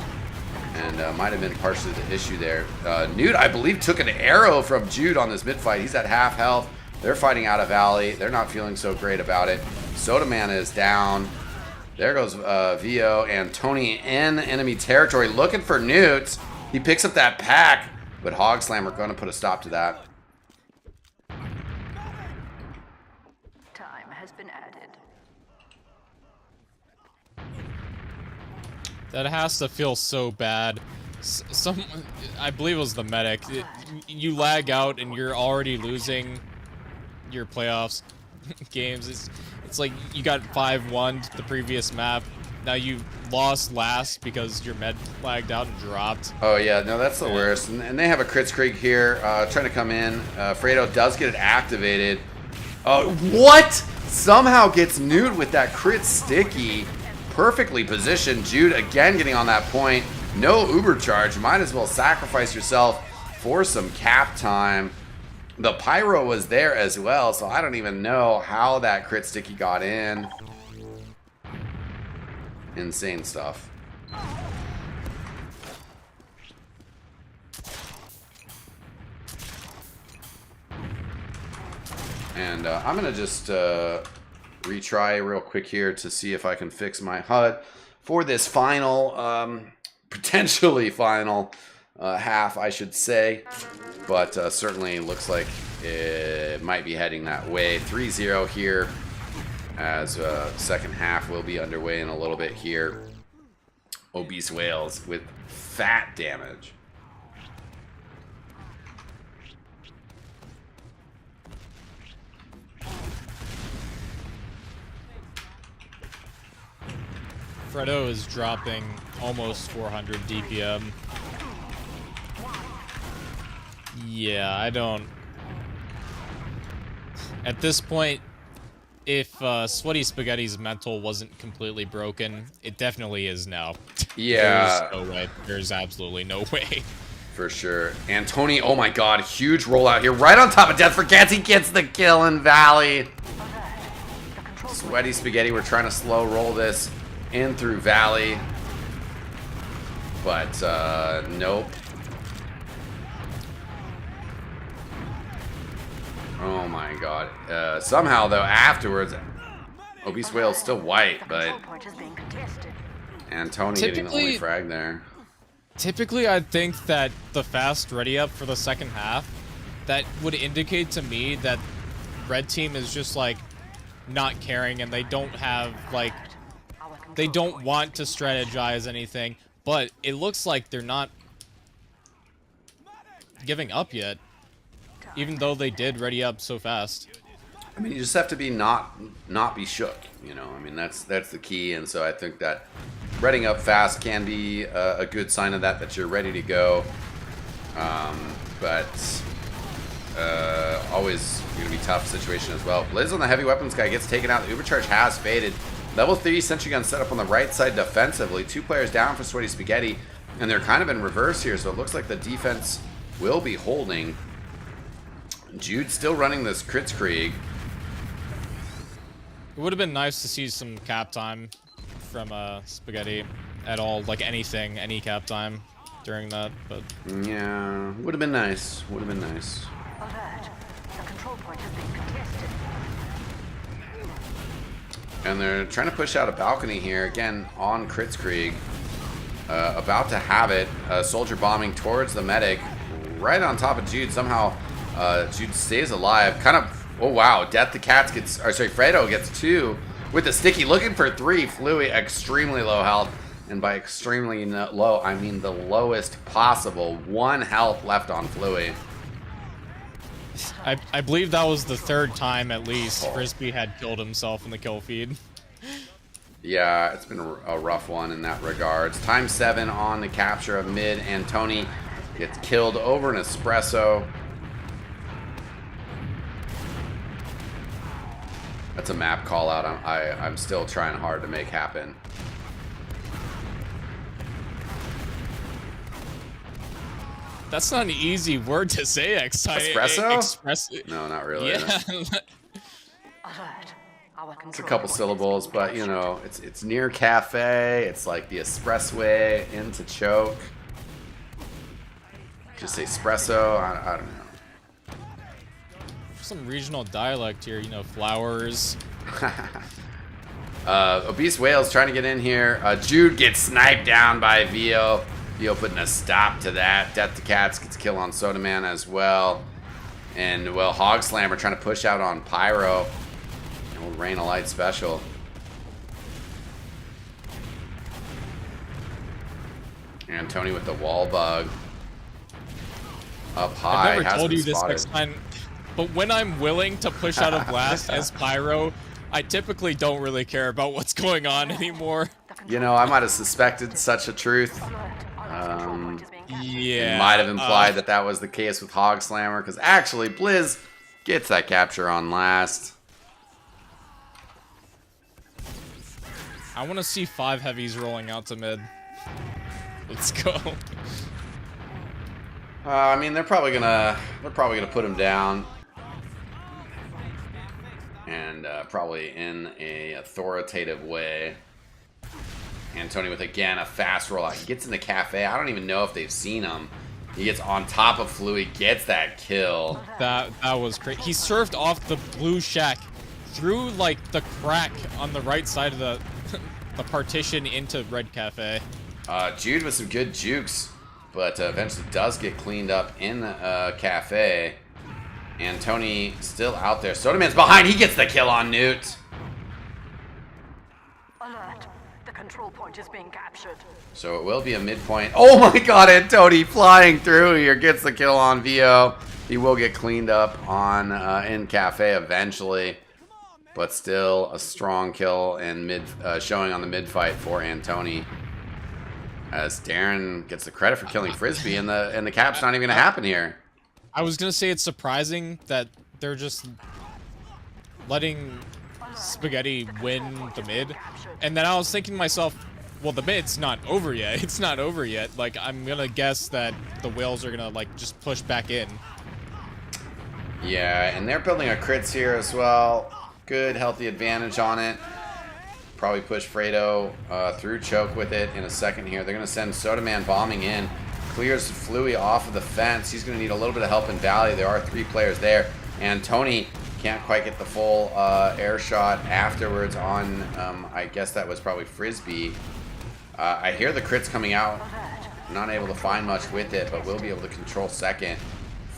And might have been partially the issue there. Newt, I believe, took an arrow from Jude on this mid-fight. He's at half health. They're fighting out of Valley. They're not feeling so great about it. Soda Man is down. There goes Vio and Tony in enemy territory looking for Newt. He picks up that pack, but Hog Slammer going to put a stop to that. Time has been added. That has to feel so bad. I believe it was the medic. You lag out and you're already losing your playoffs games. It's like you got 5-1 the previous map. Now you lost last because your med lagged out and dropped. Oh yeah, no, that's the worst. And they have a Kritzkrieg here trying to come in. Fredo does get it activated. What? Somehow gets Newt with that crit sticky. Perfectly positioned. Jude again getting on that point. No Uber charge. Might as well sacrifice yourself for some cap time. The pyro was there as well, so I don't even know how that crit sticky got in. Insane stuff. And I'm gonna just retry real quick here to see if I can fix my HUD for this final, potentially final half, I should say. But certainly looks like it might be heading that way. 3-0 here as second half will be underway in a little bit here. Obese Whales with fat damage. Fredo is dropping almost 400 DPM. Yeah, I don't... At this point, if Sweaty Spaghetti's mental wasn't completely broken, it definitely is now. Yeah. There's no way. There's absolutely no way. For sure. And Tony, oh my god, huge rollout here. Right on top of Death Forgets, he gets the kill in Valley. Sweaty Spaghetti, we're trying to slow roll this in through Valley. But, nope. Oh my god. Somehow, though, afterwards, Obese Whale's still white, but... And Tony getting the only frag there. Typically, I'd think that the fast ready up for the second half, that would indicate to me that red team is just, like, not caring and they don't have, like... They don't want to strategize anything, but it looks like they're not giving up yet, even though they did ready up so fast. I mean, you just have to be not be shook, you know. I mean, that's the key, and so I think that readying up fast can be a good sign of that you're ready to go. But always going to be tough situation as well. Liz on the heavy weapons guy gets taken out. The Ubercharge has faded. Level 3 sentry gun set up on the right side defensively. 2 players down for Sweaty Spaghetti, and they're kind of in reverse here, so it looks like the defense will be holding. Jude still running this Kritzkrieg. It would have been nice to see some cap time from Spaghetti at all, like anything, any cap time during that, but Yeah, would have been nice. Would have been nice. Alert. The control point is being contested. And they're trying to push out a balcony here, again, on Kritzkrieg. About to have it. Soldier bombing towards the medic, right on top of Jude. Somehow, Jude stays alive. Kind of, oh wow, Death to Cats gets, or sorry, Fredo gets 2 with the sticky, looking for 3. Fluey, extremely low health. And by extremely low, I mean the lowest possible. 1 health left on Fluey. I believe that was the 3rd time at least Frisbee had killed himself in the kill feed. Yeah, it's been a rough one in that regards. Time 7 on the capture of mid, and Tony gets killed over an espresso. That's a map call out. I'm still trying hard to make happen. That's not an easy word to say, Espresso? No, not really. Yeah. Alert. Our It's a control couple point syllables, is being but you know, it's near cafe. It's like the expressway into choke. Just say espresso. I don't know. Some regional dialect here, you know, flowers. Obese Whales trying to get in here. Jude gets sniped down by Vio. Vio putting a stop to that. Death to Cats gets a kill on Soda Man as well. And, well, Hog Slammer trying to push out on Pyro. Old RainofLight special. And Tony with the wall bug. Up high. I've never has told been you this spotted. next time, but when I'm willing to push out a blast as Pyro, I typically don't really care about what's going on anymore. You know, I might have suspected such a truth. Yeah. It might have implied that was the case with Hog Slammer, because actually Blizz gets that capture on last. I want to see 5 heavies rolling out to mid. Let's go. I mean, they're probably gonna put him down, and probably in a authoritative way. And Tony with, again, a fast rollout. He gets in the cafe. I don't even know if they've seen him. He gets on top of Fluey, gets that kill. That was great. He surfed off the blue shack through like the crack on the right side of the the partition into red cafe. Jude with some good jukes, but eventually does get cleaned up in the cafe. And Tony still out there. Soda Man's behind. He gets the kill on Newt. Alert. The control point is being captured. So it will be a midpoint. Oh my god, and Tony flying through here gets the kill on Vio. He will get cleaned up on in cafe eventually. But still a strong kill and showing on the mid fight for Antony. As Darren gets the credit for killing Frisbee, and the cap's not even gonna happen here. I was gonna say it's surprising that they're just letting Spaghetti win the mid, and then I was thinking to myself, well, the mid's not over yet. It's not over yet. Like, I'm gonna guess that the whales are gonna like just push back in. Yeah, and they're building a crits here as well. Good, healthy advantage on it. Probably push Fredo through choke with it in a second here. They're going to send Soda Man bombing in. Clears Fluey off of the fence. He's going to need a little bit of help in Valley. There are 3 players there. And Tony can't quite get the full air shot afterwards on, I guess that was probably Frisbee. I hear the crits coming out. Not able to find much with it, but will be able to control second.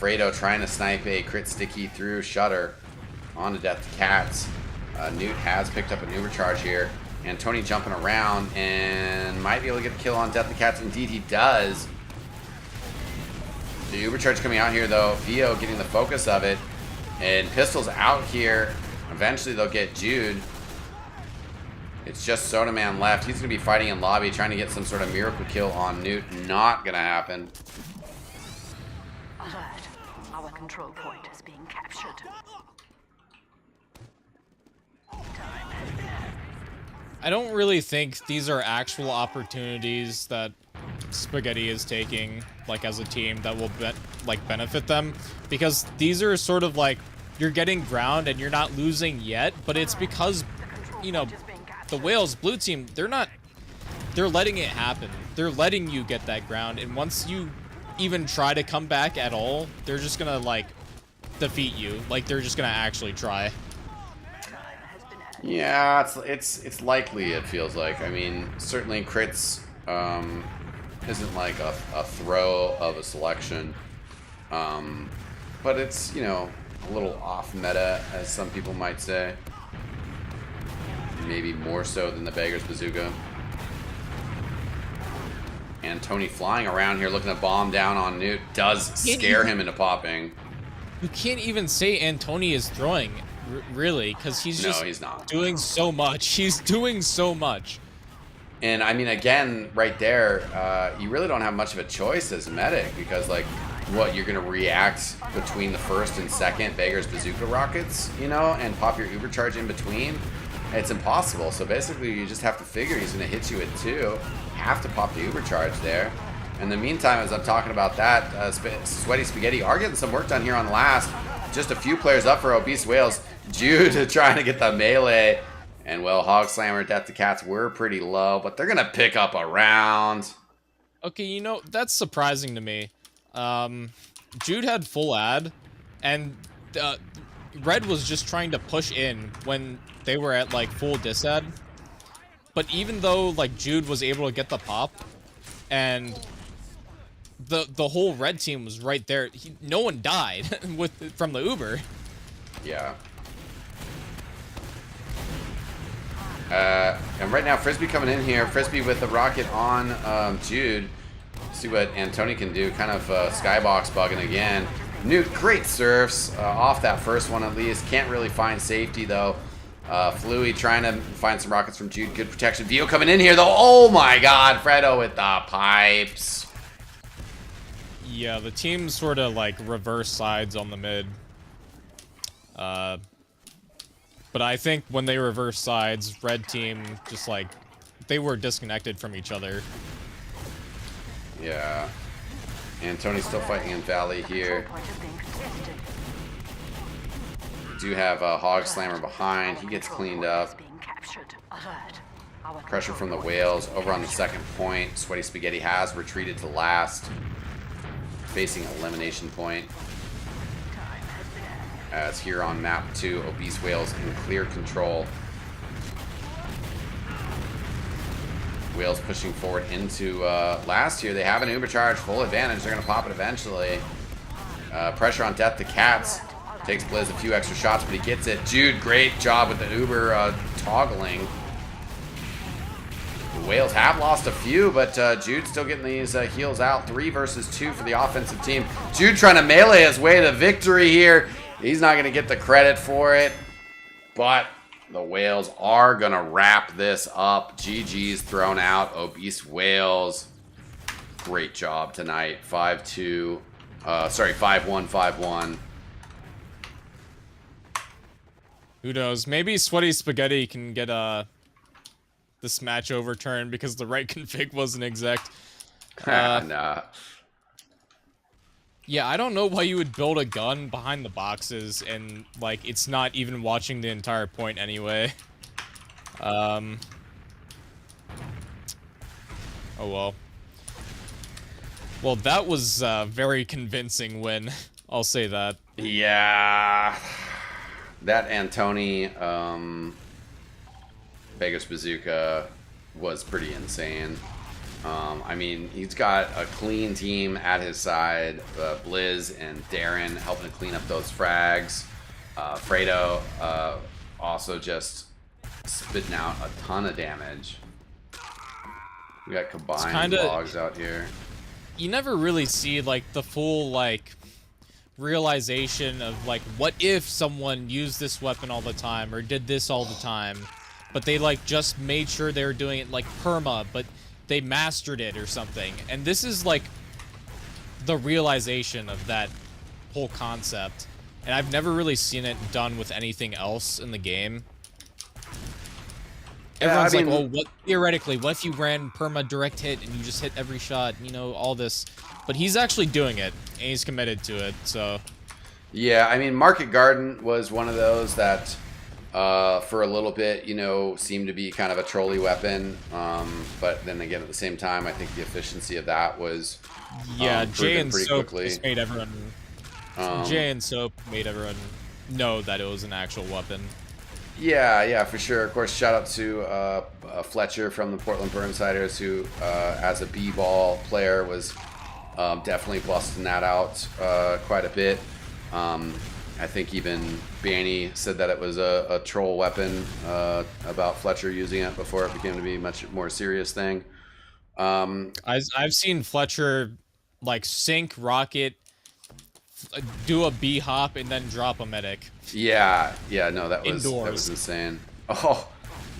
Fredo trying to snipe a crit sticky through Shutter onto Death to Cats. Newt has picked up a new recharge here. And Tony jumping around and might be able to get a kill on Death to Cats. Indeed, he does. The Ubercharge coming out here, though. Vio getting the focus of it. And Pistol's out here. Eventually, they'll get Jude. It's just Soda Man left. He's going to be fighting in lobby, trying to get some sort of miracle kill on Newt. Not going to happen. Alert. Our control point is being captured. I don't really think these are actual opportunities that Spaghetti is taking, like, as a team that will benefit them, because these are sort of like, you're getting ground and you're not losing yet, but it's because you know, the Whales blue team, they're letting it happen. They're letting you get that ground, and once you even try to come back at all, they're just gonna like defeat you. Like they're just gonna actually try. Yeah, it's likely, it feels like. I mean, certainly crits isn't like a throw of a selection. But it's, you know, a little off meta, as some people might say. Maybe more so than the Beggar's Bazooka. And Tony flying around here looking to bomb down on Newt does scare him into popping. You can't even say Antoni is throwing, really, because he's just he's not. doing so much. He's doing so much. And I mean, again, right there, you really don't have much of a choice as a medic, because like, what, you're gonna react between the first and second Beggar's Bazooka rockets, you know, and pop your Uber charge in between? It's impossible. So basically, you just have to figure he's gonna hit you at 2, have to pop the Uber charge there. In the meantime, as I'm talking about that, Sweaty Spaghetti are getting some work done here on last. Just a few players up for Obese Whales. Jude trying to get the melee. And, well, Hog Slammer, Death to Cats were pretty low, but they're going to pick up a round. Okay, you know, that's surprising to me. Jude had full ad, and Red was just trying to push in when they were at, like, full disad. But even though, like, Jude was able to get the pop, and the whole Red team was right there, no one died from the Uber. Yeah. And right now, Frisbee coming in here. Frisbee with the rocket on Jude. See what Antoni can do. Kind of skybox bugging again. Newt, great surfs off that first one at least. Can't really find safety though. Fluey trying to find some rockets from Jude. Good protection. Vio coming in here though. Oh my god, Fredo with the pipes. Yeah, the team sort of like reverse sides on the mid. But I think when they reverse sides, Red team just like, they were disconnected from each other. Yeah. And Tony's still fighting in Valley here. Do have a Hog Slammer behind. He gets cleaned up. Pressure from the Whales over on the second point. Sweaty Spaghetti has retreated to last. Facing elimination point. As here on map 2, Obese Whales in clear control. Whales pushing forward into last here. They have an Uber charge, full advantage. They're going to pop it eventually. Pressure on Death to Cats. Takes Blizz a few extra shots, but he gets it. Jude, great job with the Uber toggling. The Whales have lost a few, but Jude's still getting these heals out. 3 versus 2 for the offensive team. Jude trying to melee his way to victory here. He's not going to get the credit for it, but the Whales are going to wrap this up. GG's thrown out. Obese Whales. Great job tonight. 5-2. Sorry, 5-1, 5-1. Who knows? Maybe Sweaty Spaghetti can get this match overturned because the right config wasn't exact. Nah. Yeah, I don't know why you would build a gun behind the boxes and, like, it's not even watching the entire point anyway. Oh well. Well, that was a very convincing win. I'll say that. Yeah. That Antoni Beggar's Bazooka was pretty insane. I mean, he's got a clean team at his side. Blizz and Darren helping to clean up those frags. Fredo also just spitting out a ton of damage. We got combined logs out here. You never really see, like, the full, like, realization of, like, what if someone used this weapon all the time or did this all the time, but they, like, just made sure they were doing it, like, perma, but they mastered it or something. And this is, like, the realization of that whole concept. And I've never really seen it done with anything else in the game. Everyone's like, well, what, theoretically, what if you ran perma direct hit and you just hit every shot, you know, all this. But he's actually doing it, and he's committed to it, so. Yeah, I mean, Market Garden was one of those that for a little bit, you know, seemed to be kind of a trolley weapon. But then again, at the same time, I think the efficiency of that was Jay and pretty Soap quickly. just made everyone. Jay and Soap made everyone know that it was an actual weapon. Yeah, for sure. Of course, shout out to Fletcher from the Portland Burnsiders, who, as a b-ball player, was definitely busting that out quite a bit. I think even Banny said that it was a troll weapon about Fletcher using it before it became to be a much more serious thing. I've seen Fletcher like sink rocket, do a B hop, and then drop a medic. Yeah, no, that was insane. Oh,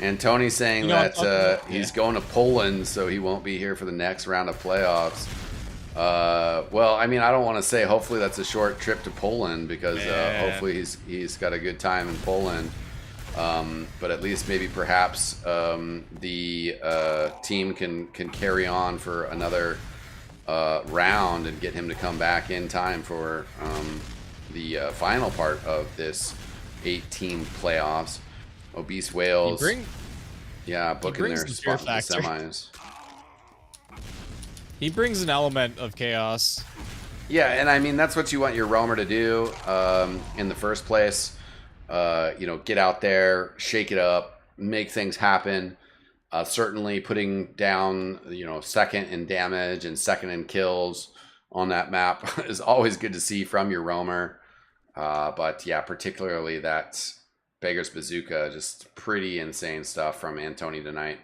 and Tony saying that he's going to Poland, so he won't be here for the next round of playoffs. Well, I mean, I don't want to say hopefully that's a short trip to Poland, because hopefully he's got a good time in Poland. But at least maybe perhaps the team can carry on for another round and get him to come back in time for the final part of this 8-team playoffs. Obese Whales, booking their spot in the semis. He brings an element of chaos. Yeah, and I mean, that's what you want your roamer to do in the first place. You know, get out there, shake it up, make things happen. Certainly putting down, you know, second in damage and second in kills on that map is always good to see from your roamer. But yeah, particularly that Beggar's Bazooka, just pretty insane stuff from Antony tonight.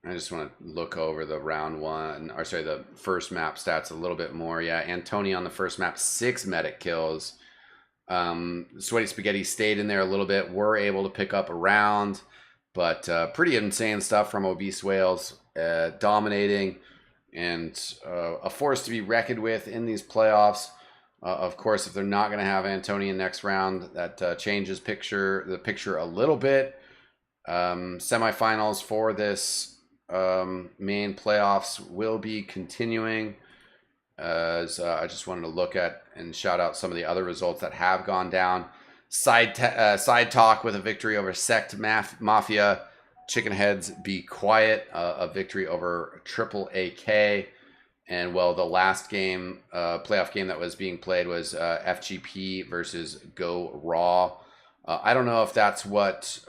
I just want to look over the the first map stats a little bit more. Yeah, Antony on the first map, 6 medic kills. Sweaty Spaghetti stayed in there a little bit, were able to pick up a round, but pretty insane stuff from Obese Whales, dominating and a force to be reckoned with in these playoffs. Of course, if they're not going to have Antony in next round, that changes the picture a little bit. Semifinals for this main playoffs will be continuing. As I just wanted to look at and shout out some of the other results that have gone down. Side Talk with a victory over Sect Mafia. Chicken Heads Be Quiet, a victory over Triple AK. And well, the last game, playoff game that was being played was FGP versus Go Raw. I don't know if that's what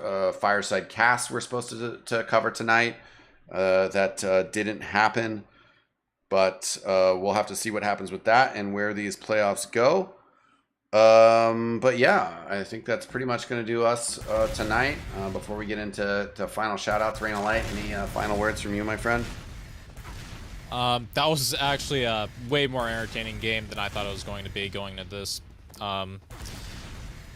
Fireside Cast we're supposed to cover tonight. That didn't happen. But we'll have to see what happens with that and where these playoffs go. But yeah, I think that's pretty much going to do us tonight. Before we get into final shout-outs, RainofLight, any final words from you, my friend? That was actually a way more entertaining game than I thought it was going to be going into this.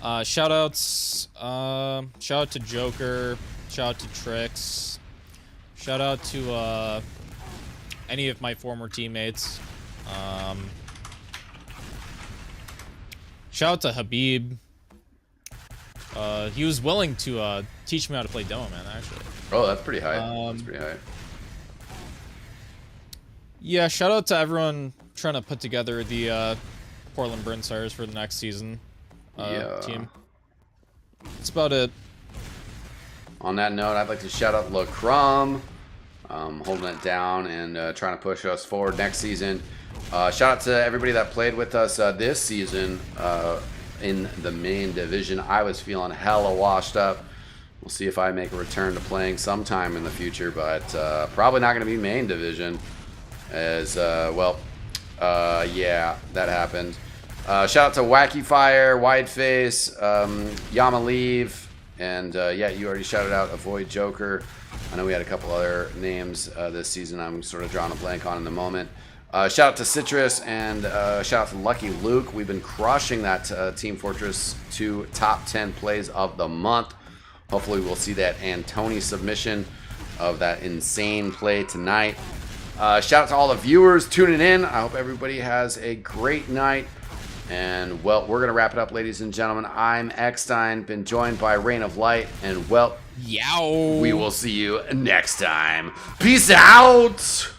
Shout-outs. Shout out to Joker. Shout out to Trix. Shout out to any of my former teammates. Shout out to Habib. He was willing to teach me how to play Demo Man, actually. Oh, that's pretty high. That's pretty high. Yeah, shout out to everyone trying to put together the Portland Burnsiders for the next season team. That's about it. On that note, I'd like to shout out LaCrum, holding it down and trying to push us forward next season. Shout out to everybody that played with us this season in the main division. I was feeling hella washed up. We'll see if I make a return to playing sometime in the future, but probably not going to be main division. As yeah, that happened. Shout out to Wacky Fire, Wideface, Yama Leave, and yeah, you already shouted out Avoid Joker. I know we had a couple other names this season I'm sort of drawing a blank on in the moment. Shout out to Citrus and shout out to Lucky Luke. We've been crushing that Team Fortress 2 top 10 plays of the month. Hopefully we'll see that Antony submission of that insane play tonight. Shout out to all the viewers tuning in. I hope everybody has a great night. And, well, we're going to wrap it up, ladies and gentlemen. I'm eXtine, been joined by RainofLight. And, well, Yow. We will see you next time. Peace out.